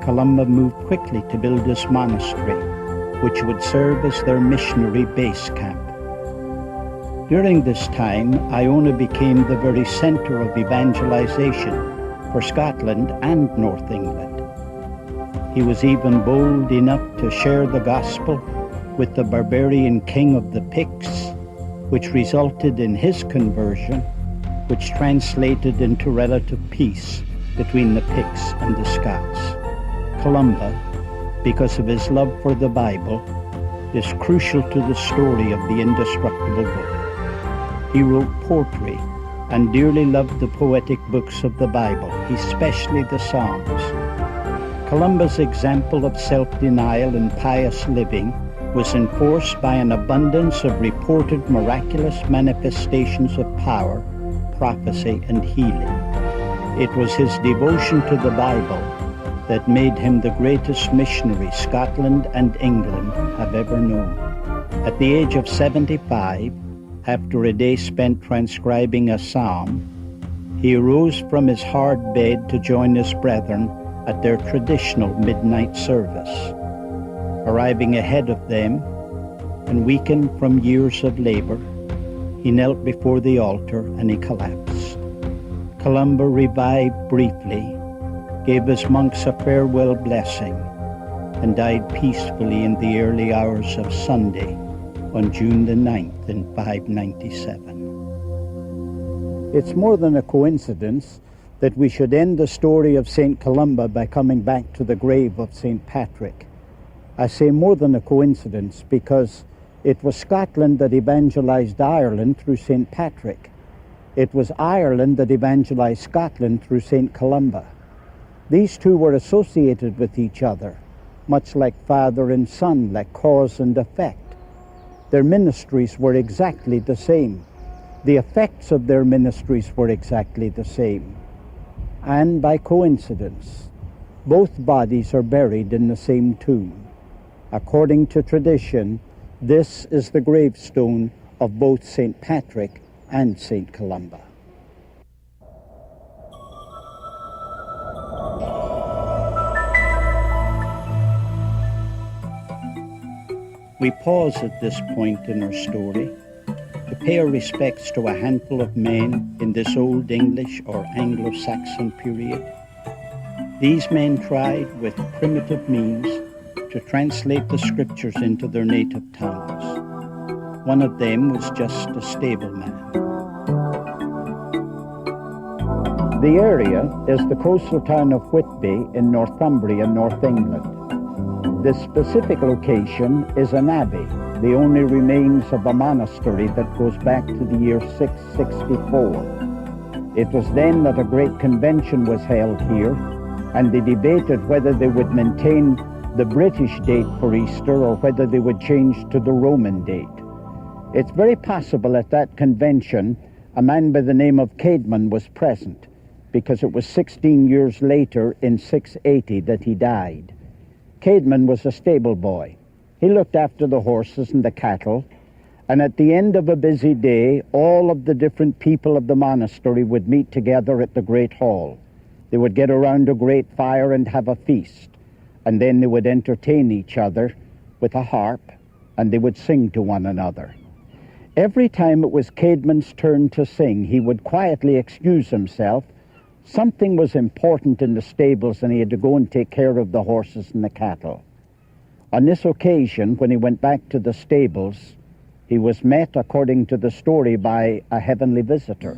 Columba moved quickly to build this monastery, which would serve as their missionary base camp. During this time, Iona became the very center of evangelization for Scotland and North England. He was even bold enough to share the gospel with the barbarian king of the Picts, which resulted in his conversion, which translated into relative peace between the Picts and the Scots. Columba, because of his love for the Bible, is crucial to the story of the indestructible book. He wrote poetry and dearly loved the poetic books of the Bible, especially the Psalms. Columba's example of self-denial and pious living was enforced by an abundance of reported miraculous manifestations of power, prophecy, and healing. It was his devotion to the Bible that made him the greatest missionary Scotland and England have ever known. At the age of 75, after a day spent transcribing a psalm, he arose from his hard bed to join his brethren at their traditional midnight service. Arriving ahead of them, and weakened from years of labor, he knelt before the altar and he collapsed. Columba revived briefly, gave his monks a farewell blessing, and died peacefully in the early hours of Sunday on June the 9th in 597. It's more than a coincidence that we should end the story of St. Columba by coming back to the grave of St. Patrick. I say more than a coincidence because it was Scotland that evangelized Ireland through St. Patrick. It was Ireland that evangelized Scotland through St. Columba. These two were associated with each other, much like father and son, like cause and effect. Their ministries were exactly the same. The effects of their ministries were exactly the same. And by coincidence, both bodies are buried in the same tomb. According to tradition, this is the gravestone of both St. Patrick and St. Columba. We pause at this point in our story to pay our respects to a handful of men in this Old English or Anglo-Saxon period. These men tried with primitive means to translate the scriptures into their native tongues. One of them was just a stableman. The area is the coastal town of Whitby in Northumbria, North England. This specific location is an abbey, the only remains of a monastery that goes back to the year 664. It was then that a great convention was held here, and they debated whether they would maintain the British date for Easter or whether they would change to the Roman date. It's very possible at that convention a man by the name of Caedmon was present, because it was 16 years later in 680 that he died. Caedmon was a stable boy. He looked after the horses and the cattle, and at the end of a busy day, all of the different people of the monastery would meet together at the great hall. They would get around a great fire and have a feast, and then they would entertain each other with a harp, and they would sing to one another. Every time it was Caedmon's turn to sing, he would quietly excuse himself. Something was important in the stables, and he had to go and take care of the horses and the cattle. On this occasion, when he went back to the stables, he was met, according to the story, by a heavenly visitor.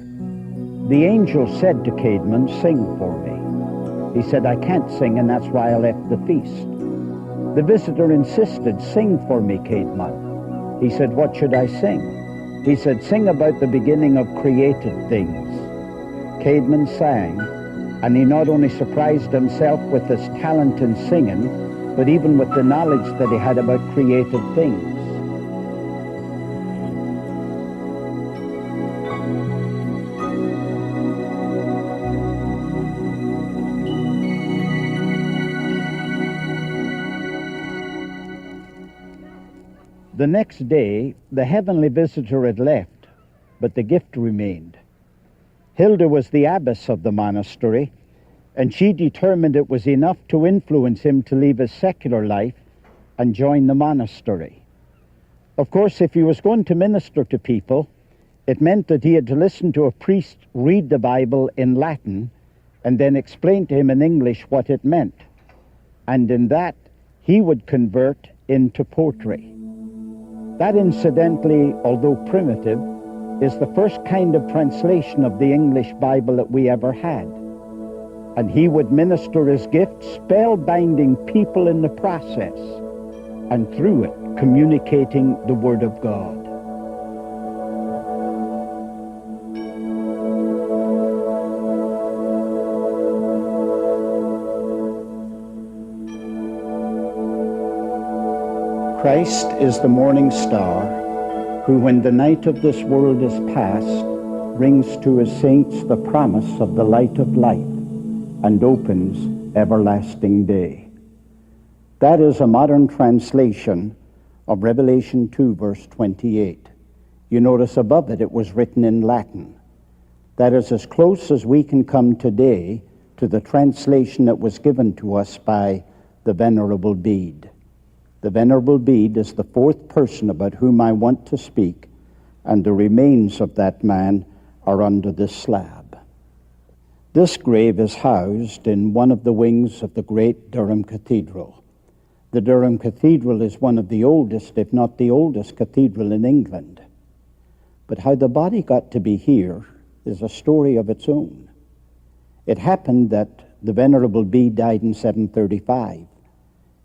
The angel said to Caedmon, "Sing for me." He said, "I can't sing, and that's why I left the feast." The visitor insisted, "Sing for me, Caedmon." He said, "What should I sing?" He said, "Sing about the beginning of created things." Caedmon sang, and he not only surprised himself with his talent in singing, but even with the knowledge that he had about created things. The next day, the heavenly visitor had left, but the gift remained. Hilda was the abbess of the monastery, and she determined it was enough to influence him to leave his secular life and join the monastery. Of course, if he was going to minister to people, it meant that he had to listen to a priest read the Bible in Latin and then explain to him in English what it meant. And in that, he would convert into poetry. That, incidentally, although primitive, is the first kind of translation of the English Bible that we ever had. And he would minister his gift, spellbinding people in the process, and through it, communicating the Word of God. Christ is the morning star, who, when the night of this world is past, brings to his saints the promise of the light of life and opens everlasting day. That is a modern translation of Revelation 2, verse 28. You notice above it, it was written in Latin. That is as close as we can come today to the translation that was given to us by the Venerable Bede. The Venerable Bede is the fourth person about whom I want to speak, and the remains of that man are under this slab. This grave is housed in one of the wings of the great Durham Cathedral. The Durham Cathedral is one of the oldest, if not the oldest, cathedral in England. But how the body got to be here is a story of its own. It happened that the Venerable Bede died in 735.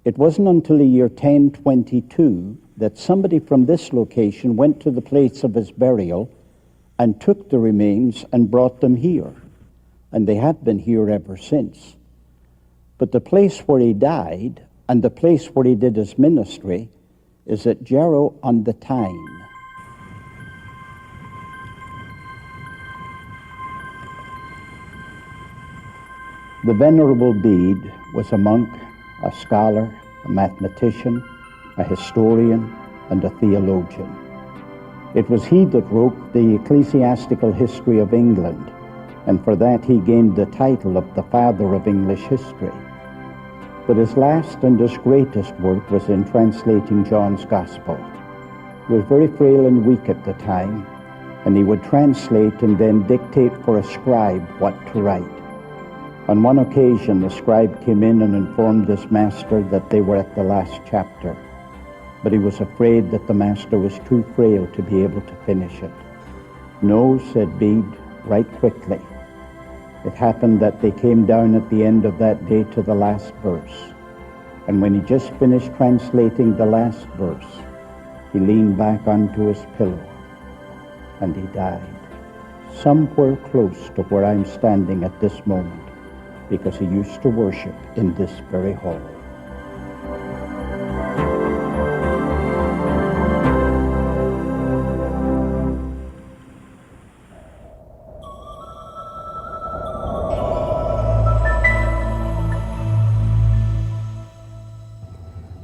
It wasn't until the year 1022 that somebody from this location went to the place of his burial and took the remains and brought them here. And they have been here ever since. But the place where he died and the place where he did his ministry is at Jarrow on the Tyne. The Venerable Bede was a monk, a scholar, a mathematician, a historian, and a theologian. It was he that wrote the Ecclesiastical History of England, and for that he gained the title of the Father of English History. But his last and his greatest work was in translating John's Gospel. He was very frail and weak at the time, and he would translate and then dictate for a scribe what to write. On one occasion, the scribe came in and informed his master that they were at the last chapter, but he was afraid that the master was too frail to be able to finish it. "No," said Bede, "write quickly." It happened that they came down at the end of that day to the last verse, and when he just finished translating the last verse, he leaned back onto his pillow, and he died, somewhere close to where I'm standing at this moment, because he used to worship in this very hall.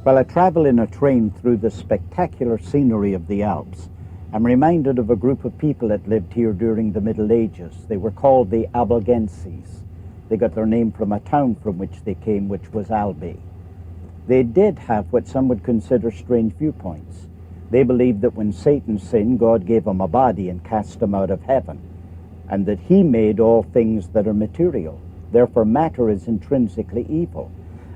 While I travel in a train through the spectacular scenery of the Alps, I'm reminded of a group of people that lived here during the Middle Ages. They were called the Albigenses. They got their name from a town from which they came, which was Albi. They did have what some would consider strange viewpoints. They believed that when Satan sinned, God gave him a body and cast him out of heaven, and that he made all things that are material. Therefore, matter is intrinsically evil.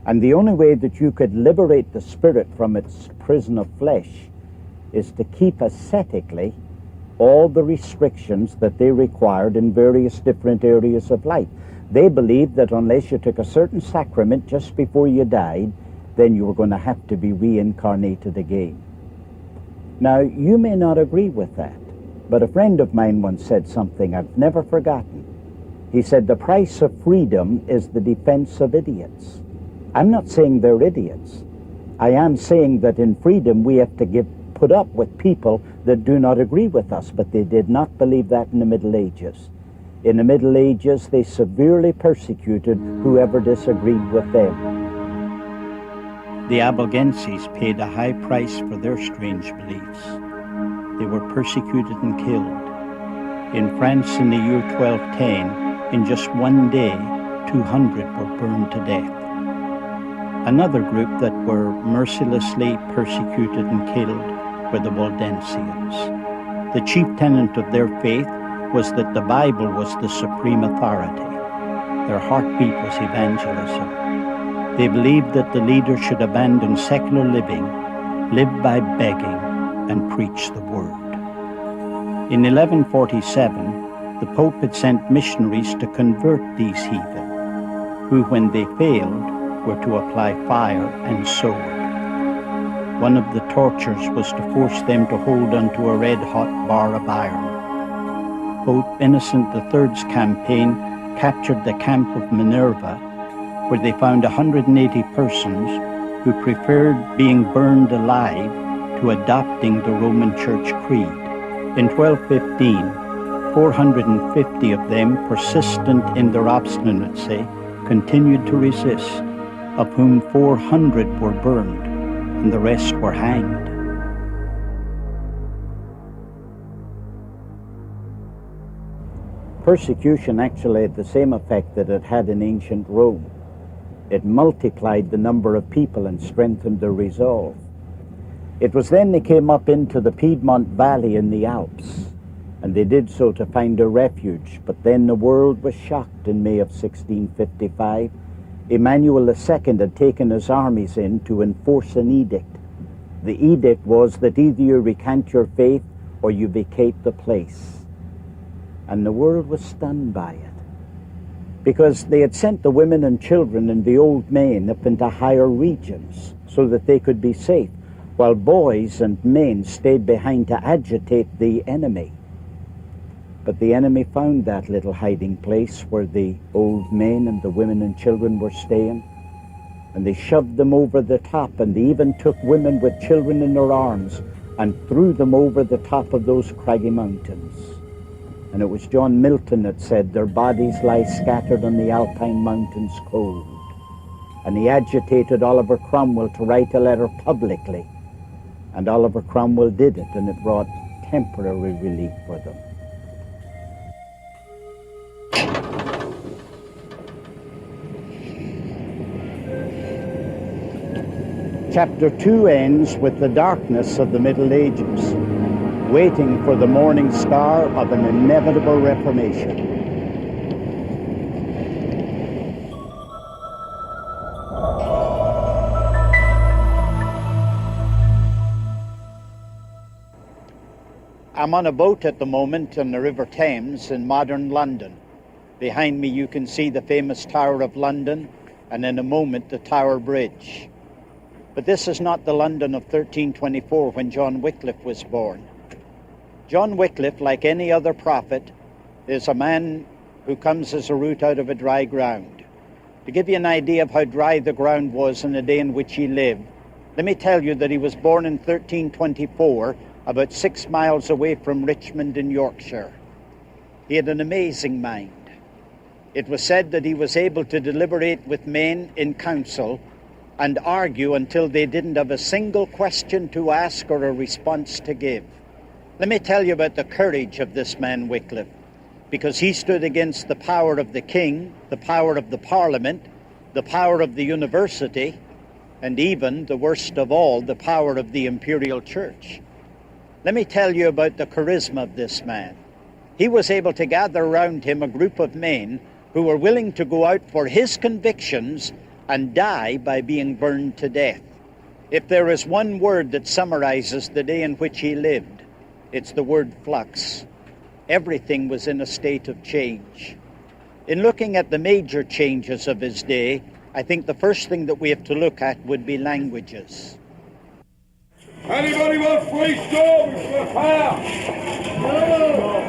And the only way that you could liberate the spirit from its prison of flesh is to keep ascetically all the restrictions that they required in various different areas of life. They believed that unless you took a certain sacrament just before you died, then you were going to have to be reincarnated again. Now, you may not agree with that, but a friend of mine once said something I've never forgotten. He said, "The price of freedom is the defense of idiots." I'm not saying they're idiots. I am saying that in freedom we have to put up with people that do not agree with us, but they did not believe that in the Middle Ages. In the Middle Ages, they severely persecuted whoever disagreed with them. The Albigenses paid a high price for their strange beliefs. They were persecuted and killed. In France in the year 1210, in just one day, 200 were burned to death. Another group that were mercilessly persecuted and killed were the Waldensians. The chief tenet of their faith was that the Bible was the supreme authority. Their heartbeat was evangelism. They believed that the leader should abandon secular living, live by begging, and preach the word. In 1147, the Pope had sent missionaries to convert these heathen, who, when they failed, were to apply fire and sword. One of the tortures was to force them to hold onto a red-hot bar of iron. Pope Innocent III's campaign captured the camp of Minerva, where they found 180 persons who preferred being burned alive to adopting the Roman Church creed. In 1215, 450 of them, persistent in their obstinacy, continued to resist, of whom 400 were burned and the rest were hanged. Persecution actually had the same effect that it had in ancient Rome. It multiplied the number of people and strengthened their resolve. It was then they came up into the Piedmont Valley in the Alps, and they did so to find a refuge. But then the world was shocked in May of 1655. Emmanuel II had taken his armies in to enforce an edict. The edict was that either you recant your faith or you vacate the place. And the world was stunned by it, because they had sent the women and children and the old men up into higher regions so that they could be safe, while boys and men stayed behind to agitate the enemy. But the enemy found that little hiding place where the old men and the women and children were staying, and they shoved them over the top, and they even took women with children in their arms and threw them over the top of those craggy mountains. And it was John Milton that said, "Their bodies lie scattered on the Alpine mountains cold." And he agitated Oliver Cromwell to write a letter publicly. And Oliver Cromwell did it, and it brought temporary relief for them. Chapter 2 ends with the darkness of the Middle Ages, waiting for the morning star of an inevitable reformation. I'm on a boat at the moment on the River Thames in modern London. Behind me you can see the famous Tower of London, and in a moment the Tower Bridge. But this is not the London of 1324 when John Wycliffe was born. John Wycliffe, like any other prophet, is a man who comes as a root out of a dry ground. To give you an idea of how dry the ground was in the day in which he lived, let me tell you that he was born in 1324, about 6 miles away from Richmond in Yorkshire. He had an amazing mind. It was said that he was able to deliberate with men in council and argue until they didn't have a single question to ask or a response to give. Let me tell you about the courage of this man Wycliffe, because he stood against the power of the king, the power of the parliament, the power of the university, and even, the worst of all, the power of the imperial church. Let me tell you about the charisma of this man. He was able to gather around him a group of men who were willing to go out for his convictions and die by being burned to death. If there is one word that summarizes the day in which he lived, it's the word flux. Everything was in a state of change. In looking at the major changes of his day, I think the first thing that we have to look at would be languages. Anybody want free storms for fire? No!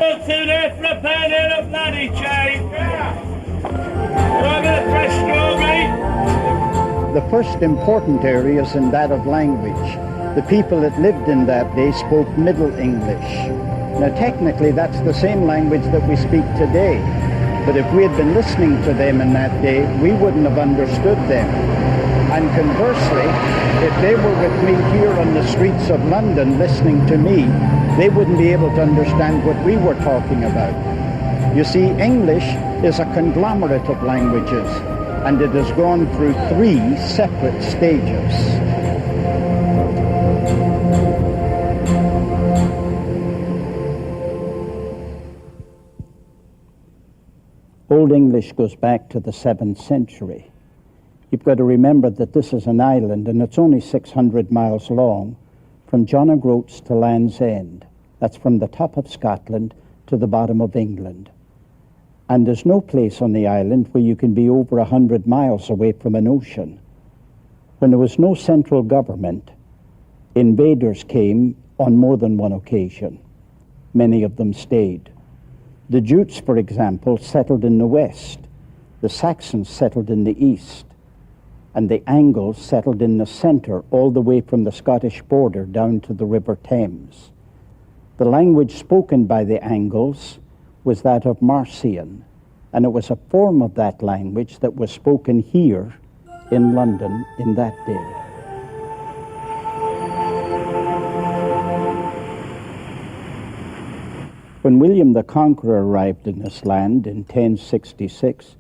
What's in there for a pound in a bloody chain? The first important area is in that of language. The people that lived in that day spoke Middle English. Now technically that's the same language that we speak today, but if we had been listening to them in that day, we wouldn't have understood them. And conversely, if they were with me here on the streets of London listening to me, they wouldn't be able to understand what we were talking about. You see, English is a conglomerate of languages, and it has gone through 3 separate stages. Old English goes back to the 7th century. You've got to remember that this is an island, and it's only 600 miles long, from John O'Groats to Land's End. That's from the top of Scotland to the bottom of England. And there's no place on the island where you can be over 100 miles away from an ocean. When there was no central government, invaders came on more than one occasion. Many of them stayed. The Jutes, for example, settled in the west. The Saxons settled in the east. And the Angles settled in the center, all the way from the Scottish border down to the River Thames. The language spoken by the Angles was that of Marcian, and it was a form of that language that was spoken here in London in that day. When William the Conqueror arrived in this land in 1066,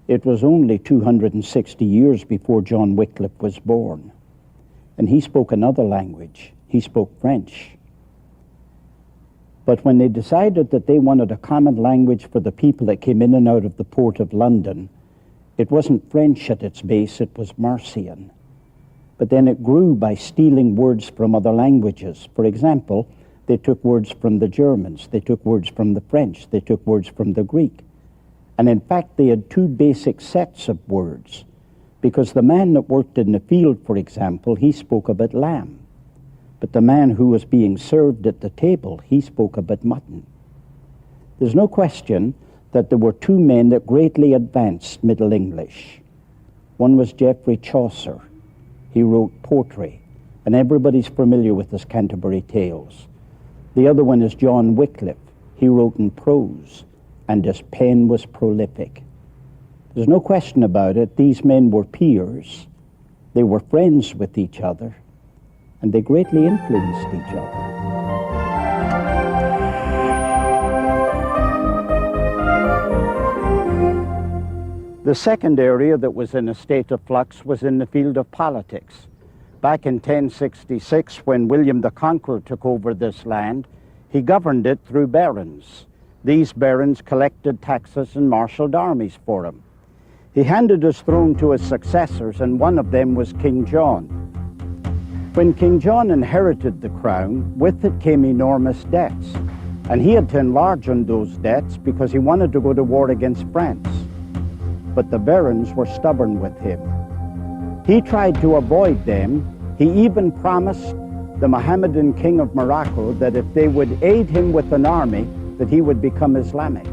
it was only 260 years before John Wycliffe was born. And he spoke another language. He spoke French. But when they decided that they wanted a common language for the people that came in and out of the port of London, it wasn't French at its base, it was Marcian. But then it grew by stealing words from other languages. For example, they took words from the Germans, they took words from the French, they took words from the Greek. And in fact, they had 2 basic sets of words, because the man that worked in the field, for example, he spoke a bit lamb. But the man who was being served at the table, he spoke a bit mutton. There's no question that there were 2 men that greatly advanced Middle English. One was Geoffrey Chaucer. He wrote poetry, and everybody's familiar with his Canterbury Tales. The other one is John Wycliffe. He wrote in prose, and his pen was prolific. There's no question about it, these men were peers. They were friends with each other, and they greatly influenced each other. The second area that was in a state of flux was in the field of politics. Back in 1066, when William the Conqueror took over this land, he governed it through barons. These barons collected taxes and marshaled armies for him. He handed his throne to his successors, and one of them was King John. When King John inherited the crown, with it came enormous debts, and he had to enlarge on those debts because he wanted to go to war against France. But the barons were stubborn with him. He tried to avoid them. He even promised the Mohammedan king of Morocco that if they would aid him with an army, that he would become Islamic.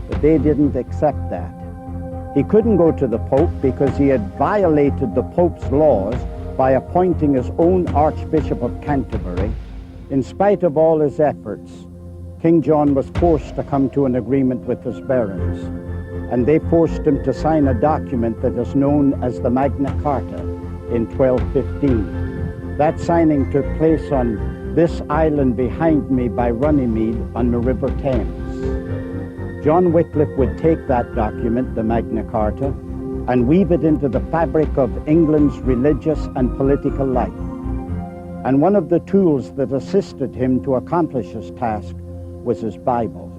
But they didn't accept that. He couldn't go to the Pope because he had violated the Pope's laws by appointing his own Archbishop of Canterbury. In spite of all his efforts, King John was forced to come to an agreement with his barons, and they forced him to sign a document that is known as the Magna Carta in 1215. That signing took place on this island behind me by Runnymede on the River Thames. John Wycliffe would take that document, the Magna Carta, and weave it into the fabric of England's religious and political life. And one of the tools that assisted him to accomplish his task was his Bible.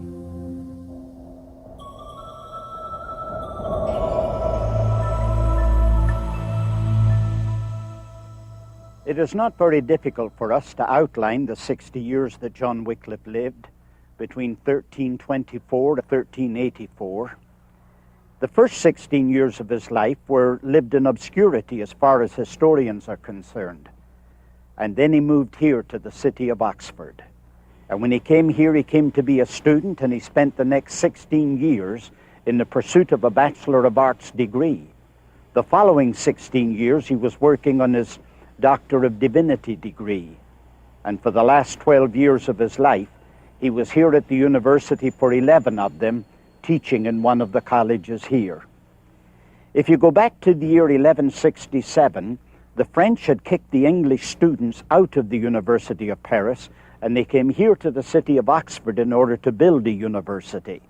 It is not very difficult for us to outline the 60 years that John Wycliffe lived, between 1324 to 1384. The first 16 years of his life were lived in obscurity as far as historians are concerned. And then he moved here to the city of Oxford. And when he came here, he came to be a student, and he spent the next 16 years in the pursuit of a Bachelor of Arts degree. The following 16 years, he was working on his Doctor of Divinity degree. And for the last 12 years of his life, he was here at the university for 11 of them, teaching in one of the colleges here. If you go back to the year 1167, the French had kicked the English students out of the University of Paris, and they came here to the city of Oxford in order to build a university.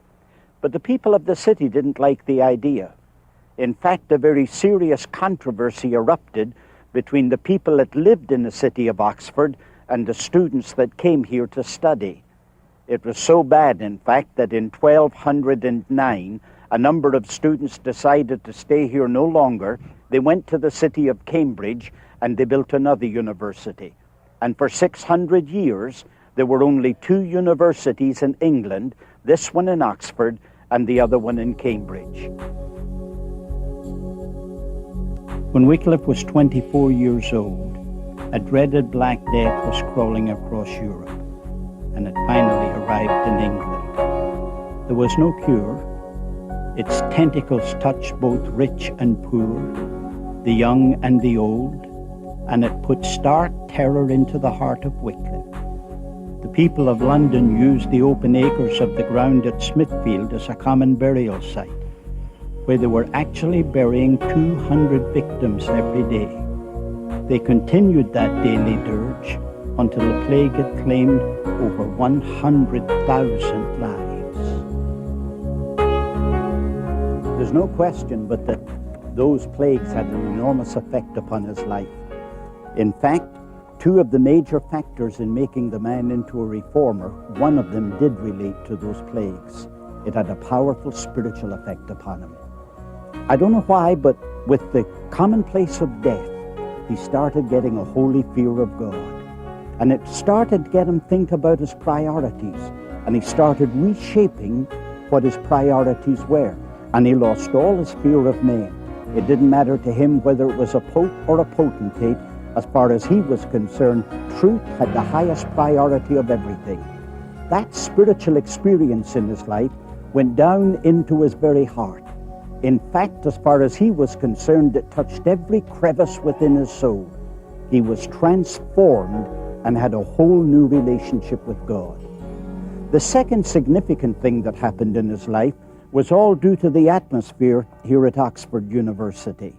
But the people of the city didn't like the idea. In fact, a very serious controversy erupted between the people that lived in the city of Oxford and the students that came here to study. It was so bad, in fact, that in 1209, a number of students decided to stay here no longer. They went to the city of Cambridge and they built another university. And for 600 years, there were only two universities in England, this one in Oxford and the other one in Cambridge. When Wycliffe was 24 years old, a dreaded Black Death was crawling across Europe, and it finally arrived in England. There was no cure. Its tentacles touched both rich and poor, the young and the old, and it put stark terror into the heart of Wycliffe. The people of London used the open acres of the ground at Smithfield as a common burial site, where they were actually burying 200 victims every day. They continued that daily dirge until the plague had claimed over 100,000 lives. There's no question but that those plagues had an enormous effect upon his life. In fact, two of the major factors in making the man into a reformer, one of them did relate to those plagues. It had a powerful spiritual effect upon him. I don't know why, but with the commonplace of death, he started getting a holy fear of God. And it started to get him think about his priorities. And he started reshaping what his priorities were. And he lost all his fear of men. It didn't matter to him whether it was a pope or a potentate. As far as he was concerned, truth had the highest priority of everything. That spiritual experience in his life went down into his very heart. In fact, as far as he was concerned, it touched every crevice within his soul. He was transformed and had a whole new relationship with God. The second significant thing that happened in his life was all due to the atmosphere here at Oxford University.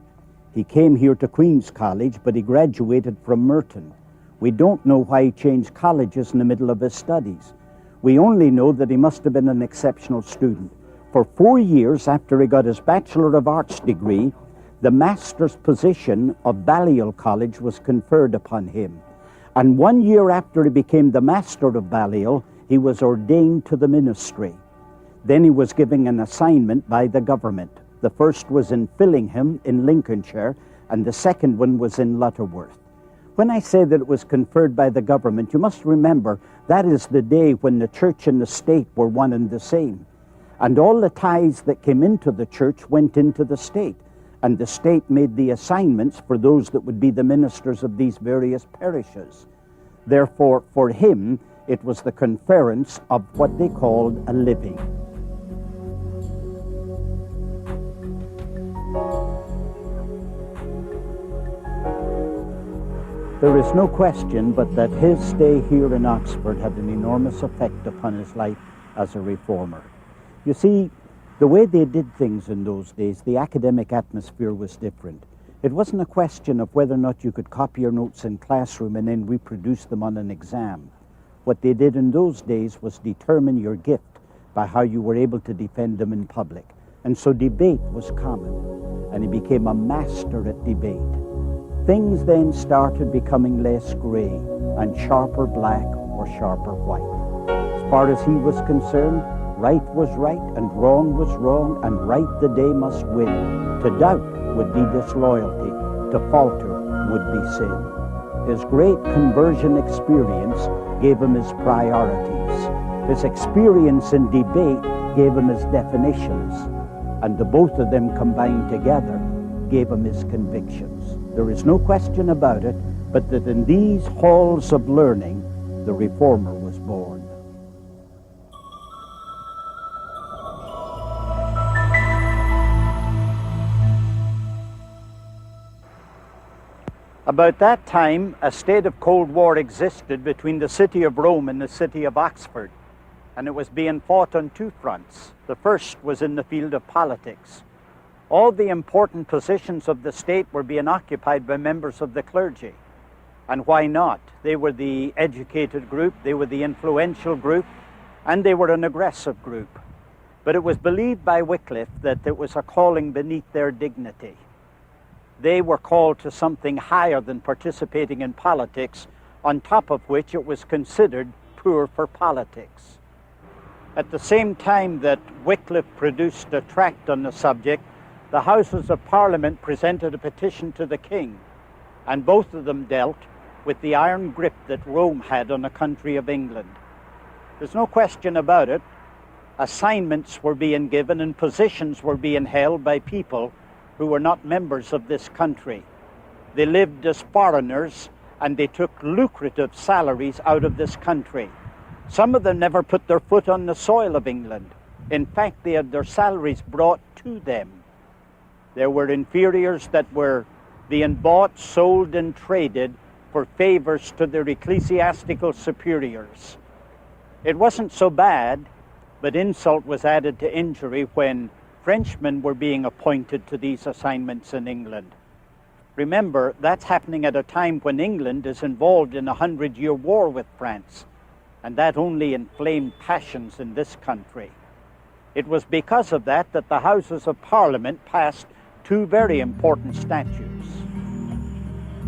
He came here to Queen's College, but he graduated from Merton. We don't know why he changed colleges in the middle of his studies. We only know that he must have been an exceptional student. For 4 years after he got his Bachelor of Arts degree, the master's position of Balliol College was conferred upon him. And 1 year after he became the master of Balliol, he was ordained to the ministry. Then he was given an assignment by the government. The first was in Fillingham in Lincolnshire, and the second one was in Lutterworth. When I say that it was conferred by the government, you must remember that is the day when the church and the state were one and the same. And all the tithes that came into the church went into the state. And the state made the assignments for those that would be the ministers of these various parishes. Therefore, for him, it was the conference of what they called a living. There is no question but that his stay here in Oxford had an enormous effect upon his life as a reformer. You see, the way they did things in those days, the academic atmosphere was different. It wasn't a question of whether or not you could copy your notes in classroom and then reproduce them on an exam. What they did in those days was determine your gift by how you were able to defend them in public. And so debate was common, and he became a master at debate. Things then started becoming less gray and sharper black or sharper white. As far as he was concerned, right was right and wrong was wrong, and right the day must win. To doubt would be disloyalty, to falter would be sin. His great conversion experience gave him his priorities. His experience in debate gave him his definitions, and the both of them combined together gave him his convictions. There is no question about it, but that in these halls of learning, the reformer was born. About that time, a state of Cold War existed between the city of Rome and the city of Oxford, and it was being fought on two fronts. The first was in the field of politics. All the important positions of the state were being occupied by members of the clergy. And why not? They were the educated group, they were the influential group, and they were an aggressive group. But it was believed by Wycliffe that it was a calling beneath their dignity. They were called to something higher than participating in politics, on top of which it was considered poor for politics. At the same time that Wycliffe produced a tract on the subject, the Houses of Parliament presented a petition to the king, and both of them dealt with the iron grip that Rome had on the country of England. There's no question about it. Assignments were being given and positions were being held by people who were not members of this country. They lived as foreigners and they took lucrative salaries out of this country. Some of them never put their foot on the soil of England. In fact, they had their salaries brought to them. There were inferiors that were being bought, sold, and traded for favors to their ecclesiastical superiors. It wasn't so bad, but insult was added to injury when Frenchmen were being appointed to these assignments in England. Remember, that's happening at a time when England is involved in a 100-year war with France, and that only inflamed passions in this country. It was because of that that the Houses of Parliament passed two very important statutes.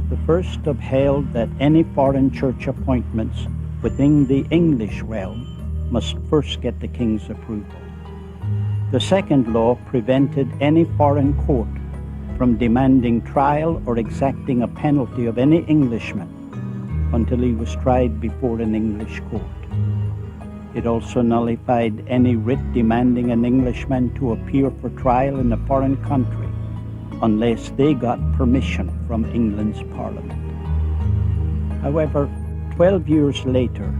The first upheld that any foreign church appointments within the English realm must first get the king's approval. The second law prevented any foreign court from demanding trial or exacting a penalty of any Englishman until he was tried before an English court. It also nullified any writ demanding an Englishman to appear for trial in a foreign country unless they got permission from England's Parliament. However, 12 years later,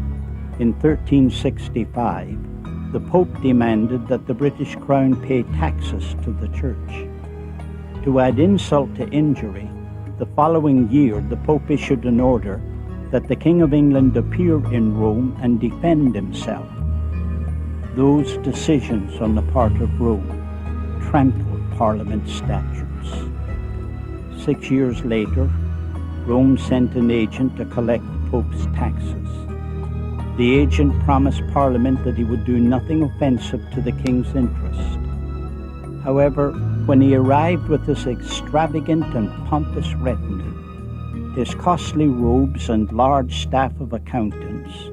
in 1365, the Pope demanded that the British Crown pay taxes to the Church. To add insult to injury, the following year the Pope issued an order that the King of England appear in Rome and defend himself. Those decisions on the part of Rome trampled Parliament statutes. 6 years later, Rome sent an agent to collect the Pope's taxes. The agent promised Parliament that he would do nothing offensive to the king's interest. However, when he arrived with his extravagant and pompous retinue, his costly robes and large staff of accountants,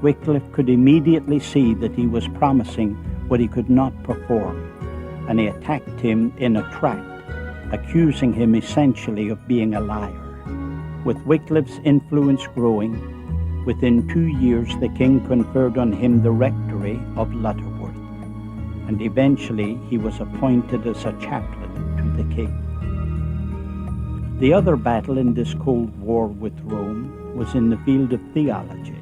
Wycliffe could immediately see that he was promising what he could not perform, and he attacked him in a tract, accusing him essentially of being a liar. With Wycliffe's influence growing, within 2 years the king conferred on him the rectory of Lutterworth, and eventually he was appointed as a chaplain to the king. The other battle in this Cold War with Rome was in the field of theology.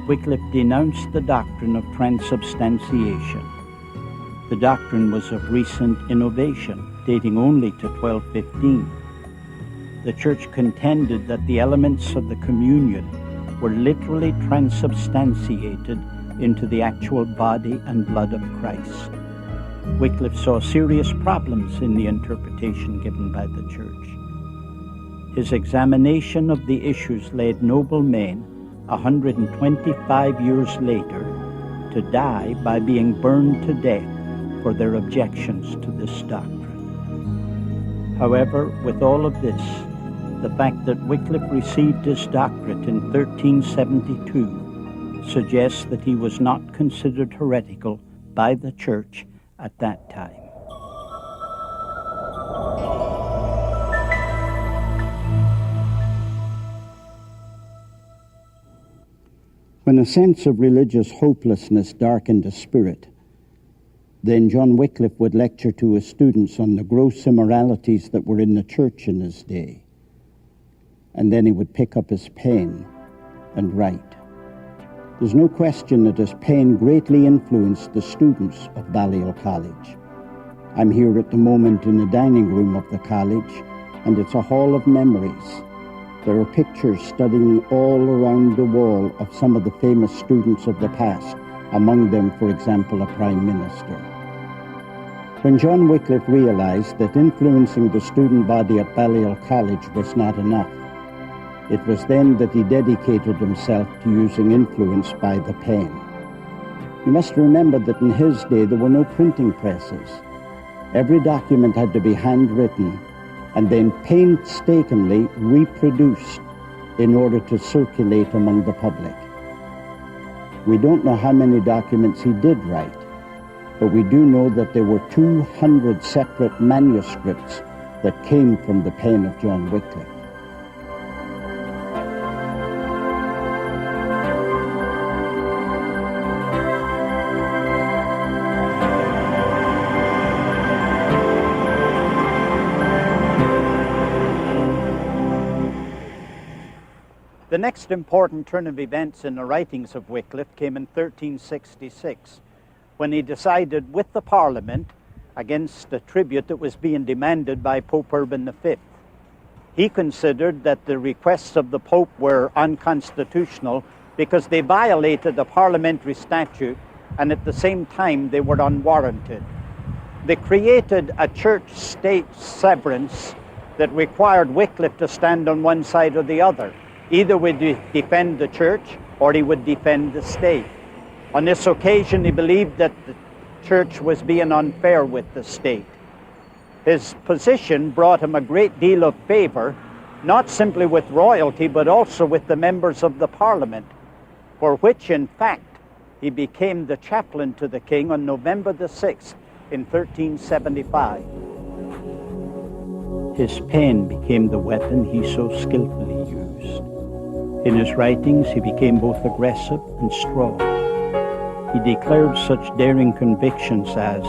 Wycliffe denounced the doctrine of transubstantiation. The doctrine was of recent innovation, dating only to 1215. The Church contended that the elements of the communion were literally transubstantiated into the actual body and blood of Christ. Wycliffe saw serious problems in the interpretation given by the Church. His examination of the issues led noble men, 125 years later, to die by being burned to death for their objections to this doctrine. However, with all of this, the fact that Wycliffe received his doctorate in 1372 suggests that he was not considered heretical by the Church at that time. When a sense of religious hopelessness darkened his spirit, then John Wycliffe would lecture to his students on the gross immoralities that were in the church in his day. And then he would pick up his pen and write. There's no question that his pen greatly influenced the students of Balliol College. I'm here at the moment in the dining room of the college, and it's a hall of memories. There are pictures studying all around the wall of some of the famous students of the past, among them, for example, a prime minister. When John Wycliffe realized that influencing the student body at Balliol College was not enough, it was then that he dedicated himself to using influence by the pen. You must remember that in his day there were no printing presses. Every document had to be handwritten and then painstakingly reproduced in order to circulate among the public. We don't know how many documents he did write, but we do know that there were 200 separate manuscripts that came from the pen of John Wycliffe. The next important turn of events in the writings of Wycliffe came in 1366, when he decided with the Parliament against the tribute that was being demanded by Pope Urban V. He considered that the requests of the Pope were unconstitutional because they violated the parliamentary statute and at the same time they were unwarranted. They created a church-state severance that required Wycliffe to stand on one side or the other. Either would he defend the church or he would defend the state. On this occasion, he believed that the church was being unfair with the state. His position brought him a great deal of favor, not simply with royalty, but also with the members of the Parliament, for which, in fact, he became the chaplain to the king on November the 6th in 1375. His pen became the weapon he so skillfully used. In his writings, he became both aggressive and strong. He declared such daring convictions as,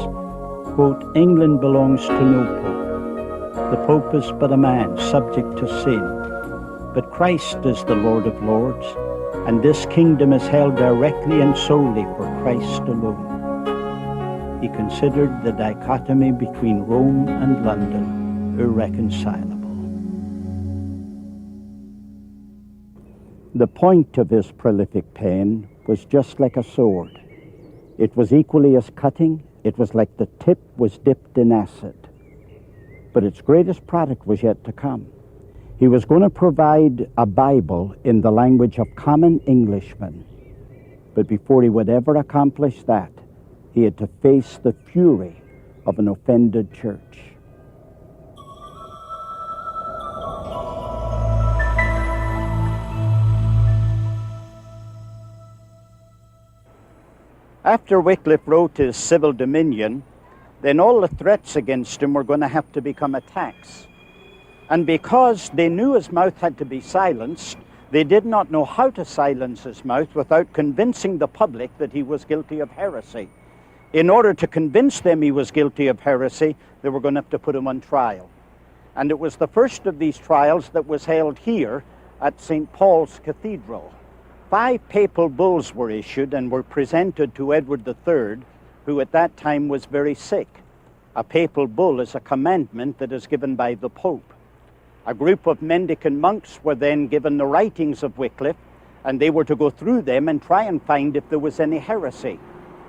quote, "England belongs to no pope. The pope is but a man subject to sin. But Christ is the Lord of lords, and this kingdom is held directly and solely for Christ alone." He considered the dichotomy between Rome and London irreconcilable. The point of his prolific pen was just like a sword. It was equally as cutting. It was like the tip was dipped in acid. But its greatest product was yet to come. He was going to provide a Bible in the language of common Englishmen. But before he would ever accomplish that, he had to face the fury of an offended church. After Wycliffe wrote his Civil Dominion, then all the threats against him were going to have to become attacks. And because they knew his mouth had to be silenced, they did not know how to silence his mouth without convincing the public that he was guilty of heresy. In order to convince them he was guilty of heresy, they were going to have to put him on trial. And it was the first of these trials that was held here at St. Paul's Cathedral. 5 papal bulls were issued and were presented to Edward III, who at that time was very sick. A papal bull is a commandment that is given by the Pope. A group of mendicant monks were then given the writings of Wycliffe, and they were to go through them and try and find if there was any heresy.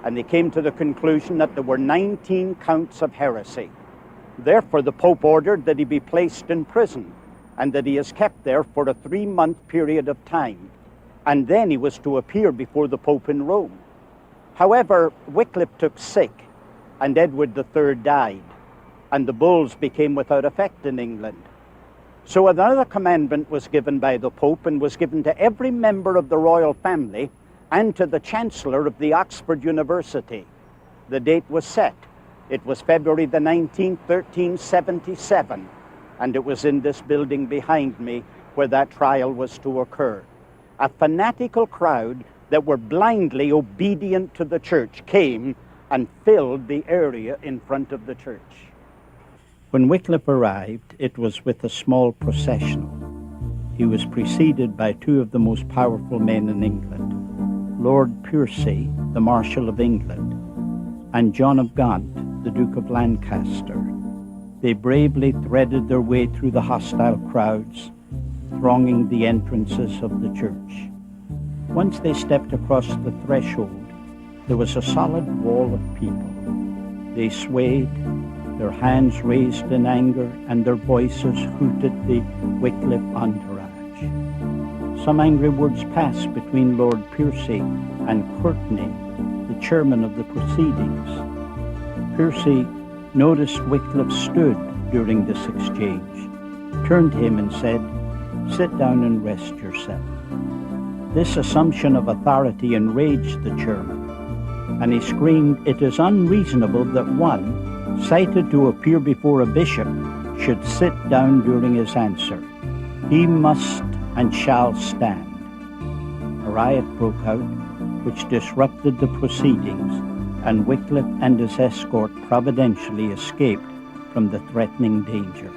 And they came to the conclusion that there were 19 counts of heresy. Therefore, the Pope ordered that he be placed in prison, and that he is kept there for a 3-month period of time. And then he was to appear before the Pope in Rome. However, Wycliffe took sick, and Edward III died, and the bulls became without effect in England. So another commandment was given by the Pope and was given to every member of the royal family and to the Chancellor of the Oxford University. The date was set. It was February the 19th, 1377, and it was in this building behind me where that trial was to occur. A fanatical crowd that were blindly obedient to the church came and filled the area in front of the church. When Wycliffe arrived, it was with a small processional. He was preceded by 2 of the most powerful men in England, Lord Percy, the Marshal of England, and John of Gaunt, the Duke of Lancaster. They bravely threaded their way through the hostile crowds, thronging the entrances of the church. Once they stepped across the threshold, there was a solid wall of people. They swayed, their hands raised in anger, and their voices hooted the Wycliffe entourage. Some angry words passed between Lord Piercy and Courtney, the chairman of the proceedings. Piercy noticed Wycliffe stood during this exchange, turned to him and said, "Sit down and rest yourself." This assumption of authority enraged the chairman, and he screamed, "It is unreasonable that one, cited to appear before a bishop, should sit down during his answer. He must and shall stand." A riot broke out, which disrupted the proceedings, and Wycliffe and his escort providentially escaped from the threatening danger.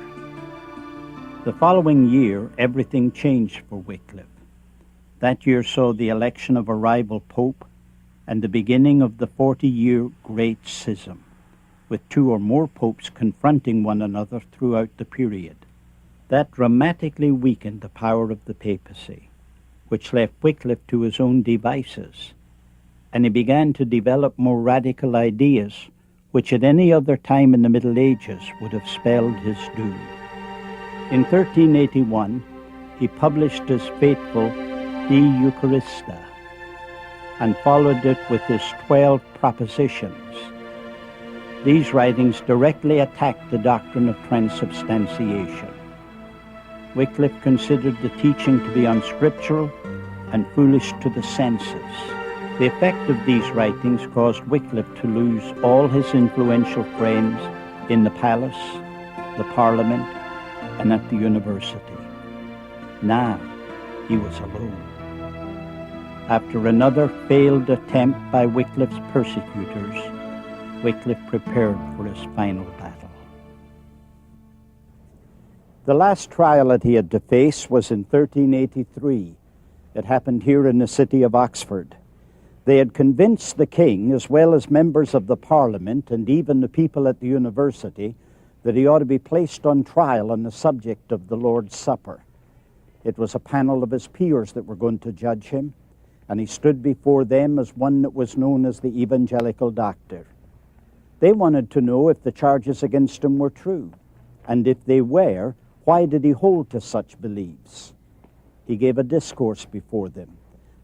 The following year, everything changed for Wycliffe. That year saw the election of a rival pope and the beginning of the 40-year Great Schism, with two or more popes confronting one another throughout the period. That dramatically weakened the power of the papacy, which left Wycliffe to his own devices, and he began to develop more radical ideas, which at any other time in the Middle Ages would have spelled his doom. In 1381, he published his fateful De Eucharista, and followed it with his 12 propositions. These writings directly attacked the doctrine of transubstantiation. Wycliffe considered the teaching to be unscriptural and foolish to the senses. The effect of these writings caused Wycliffe to lose all his influential friends in the palace, the parliament, and at the university. Now he was alone. After another failed attempt by Wycliffe's persecutors, Wycliffe prepared for his final battle. The last trial that he had to face was in 1383. It happened here in the city of Oxford. They had convinced the king, as well as members of the parliament and even the people at the university, that he ought to be placed on trial on the subject of the Lord's Supper. It was a panel of his peers that were going to judge him, and he stood before them as one that was known as the evangelical doctor. They wanted to know if the charges against him were true, and if they were, why did he hold to such beliefs? He gave a discourse before them.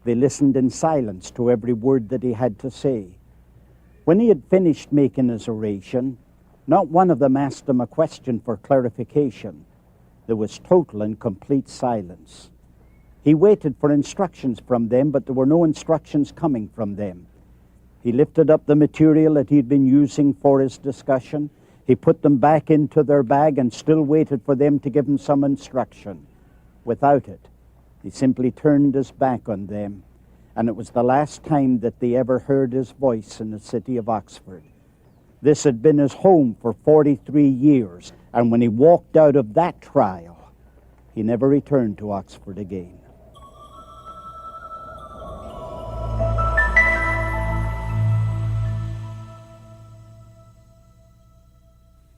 They listened in silence to every word that he had to say. When he had finished making his oration, not one of them asked him a question for clarification. There was total and complete silence. He waited for instructions from them, but there were no instructions coming from them. He lifted up the material that he'd been using for his discussion. He put them back into their bag and still waited for them to give him some instruction. Without it, he simply turned his back on them, and it was the last time that they ever heard his voice in the city of Oxford. This had been his home for 43 years, and when he walked out of that trial, he never returned to Oxford again.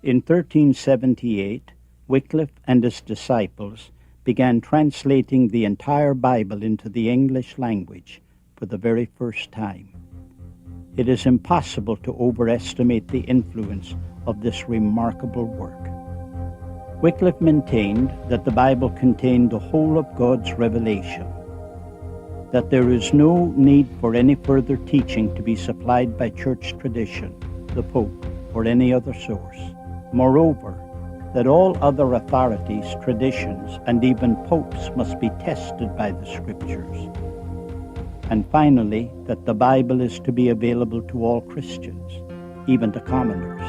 In 1378, Wycliffe and his disciples began translating the entire Bible into the English language for the very first time. It is impossible to overestimate the influence of this remarkable work. Wycliffe maintained that the Bible contained the whole of God's revelation, that there is no need for any further teaching to be supplied by church tradition, the Pope, or any other source. Moreover, that all other authorities, traditions, and even popes must be tested by the Scriptures. And finally, that the Bible is to be available to all Christians, even to commoners.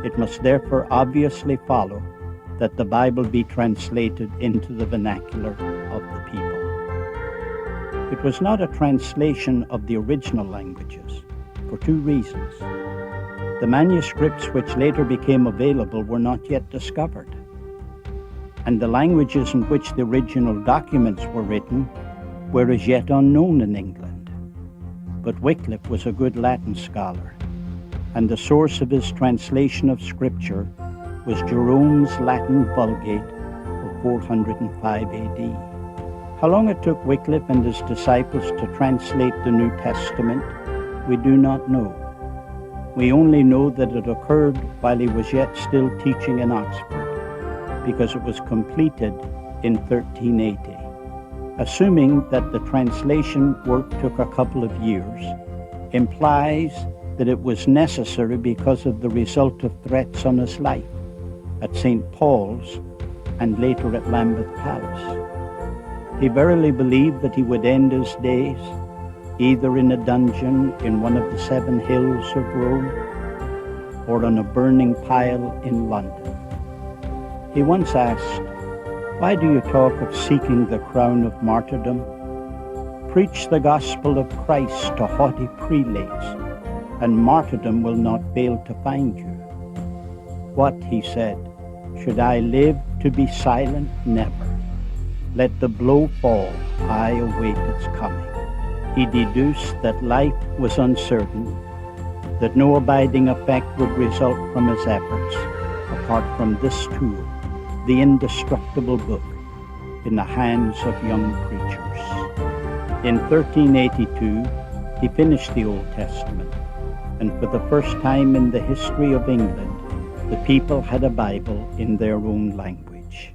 It must therefore obviously follow that the Bible be translated into the vernacular of the people. It was not a translation of the original languages, for two reasons. The manuscripts which later became available were not yet discovered, and the languages in which the original documents were written were as yet unknown in England. But Wycliffe was a good Latin scholar, and the source of his translation of Scripture was Jerome's Latin Vulgate of 405 AD. How long it took Wycliffe and his disciples to translate the New Testament, we do not know. We only know that it occurred while he was yet still teaching in Oxford, because it was completed in 1380. Assuming that the translation work took a couple of years, implies that it was necessary because of the result of threats on his life at St. Paul's and later at Lambeth Palace. He verily believed that he would end his days either in a dungeon in one of the 7 hills of Rome or on a burning pile in London. He once asked, "Why do you talk of seeking the crown of martyrdom? Preach the gospel of Christ to haughty prelates, and martyrdom will not fail to find you." What, he said, should I live to be silent? Never. Let the blow fall, I await its coming. He deduced that life was uncertain, that no abiding effect would result from his efforts, apart from this tool, the indestructible book, in the hands of young preachers. In 1382, he finished the Old Testament, and for the first time in the history of England, the people had a Bible in their own language.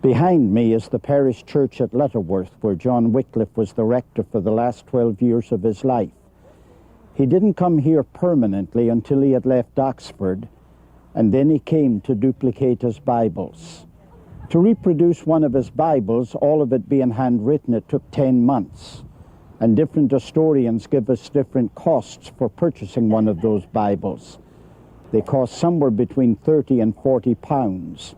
Behind me is the parish church at Lutterworth, where John Wycliffe was the rector for the last 12 years of his life. He didn't come here permanently until he had left Oxford, and then he came to duplicate his Bibles. To reproduce one of his Bibles, all of it being handwritten, it took 10 months. And different historians give us different costs for purchasing one of those Bibles. They cost somewhere between 30 and 40 pounds.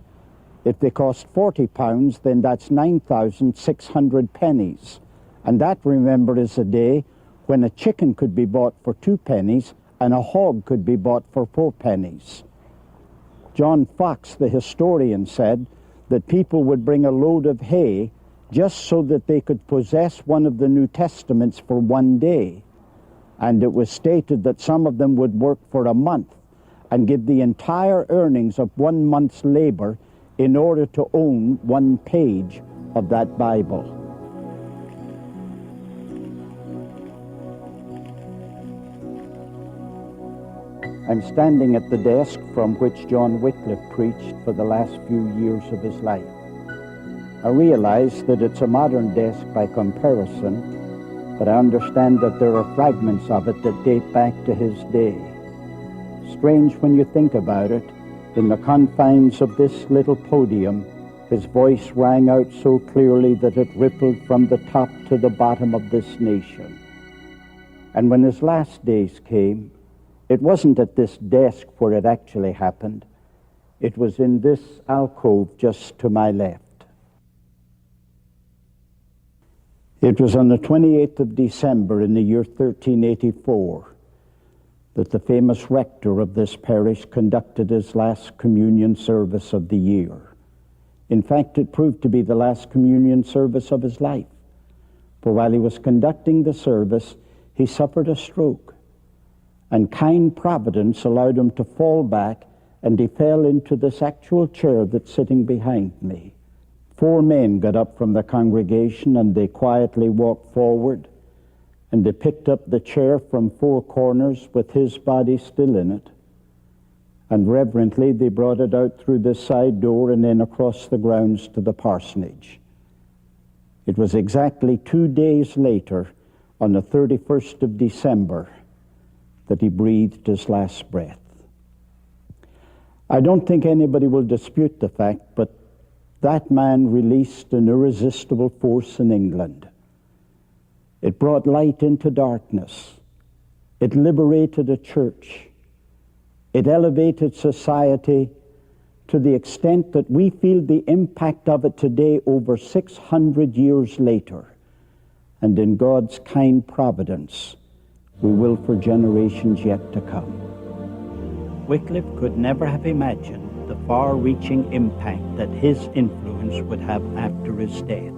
If they cost 40 pounds, then that's 9,600 pennies. And that, remember, is a day when a chicken could be bought for 2 pennies and a hog could be bought for 4 pennies. John Fox, the historian, said that people would bring a load of hay just so that they could possess one of the New Testaments for 1 day. And it was stated that some of them would work for a month and give the entire earnings of 1 month's labor in order to own 1 page of that Bible. I'm standing at the desk from which John Wycliffe preached for the last few years of his life. I realize that it's a modern desk by comparison, but I understand that there are fragments of it that date back to his day. Strange when you think about it, in the confines of this little podium, his voice rang out so clearly that it rippled from the top to the bottom of this nation. And when his last days came, it wasn't at this desk where it actually happened. It was in this alcove just to my left. It was on the 28th of December in the year 1384 that the famous rector of this parish conducted his last communion service of the year. In fact, it proved to be the last communion service of his life, for while he was conducting the service, he suffered a stroke, and kind providence allowed him to fall back, and he fell into this actual chair that's sitting behind me. 4 men got up from the congregation, and they quietly walked forward, and they picked up the chair from 4 corners with his body still in it, and reverently they brought it out through this side door and then across the grounds to the parsonage. It was exactly 2 days later, on the 31st of December, that he breathed his last breath. I don't think anybody will dispute the fact, but that man released an irresistible force in England. It brought light into darkness. It liberated a church. It elevated society to the extent that we feel the impact of it today over 600 years later. And in God's kind providence, we will for generations yet to come. Wycliffe could never have imagined the far-reaching impact that his influence would have after his death.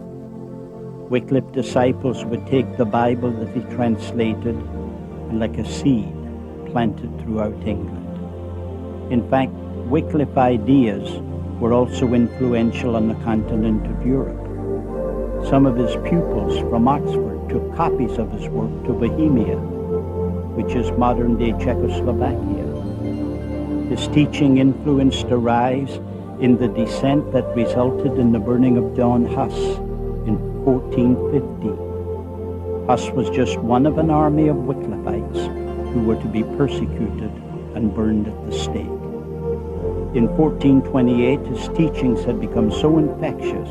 Wycliffe disciples would take the Bible that he translated and, like a seed, plant it throughout England. In fact, Wycliffe ideas were also influential on the continent of Europe. Some of his pupils from Oxford took copies of his work to Bohemia, which is modern-day Czechoslovakia. His teaching influenced a rise in the dissent that resulted in the burning of John Huss in 1450. Huss was just one of an army of Wycliffites who were to be persecuted and burned at the stake. In 1428, his teachings had become so infectious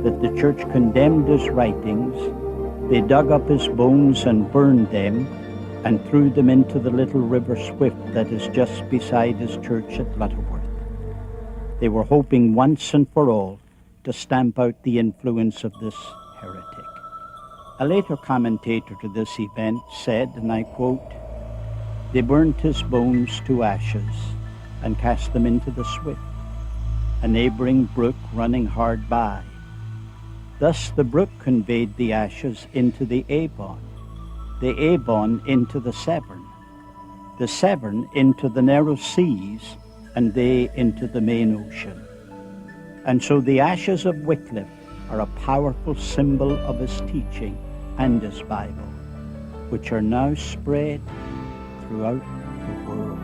that the church condemned his writings. They dug up his bones and burned them and threw them into the little river Swift that is just beside his church at Lutterworth. They were hoping once and for all to stamp out the influence of this heretic. A later commentator to this event said, and I quote, "They burnt his bones to ashes and cast them into the Swift, a neighboring brook running hard by. Thus the brook conveyed the ashes into the Avon into the Severn into the narrow seas, and they into the main ocean." And so the ashes of Wycliffe are a powerful symbol of his teaching and his Bible, which are now spread throughout the world.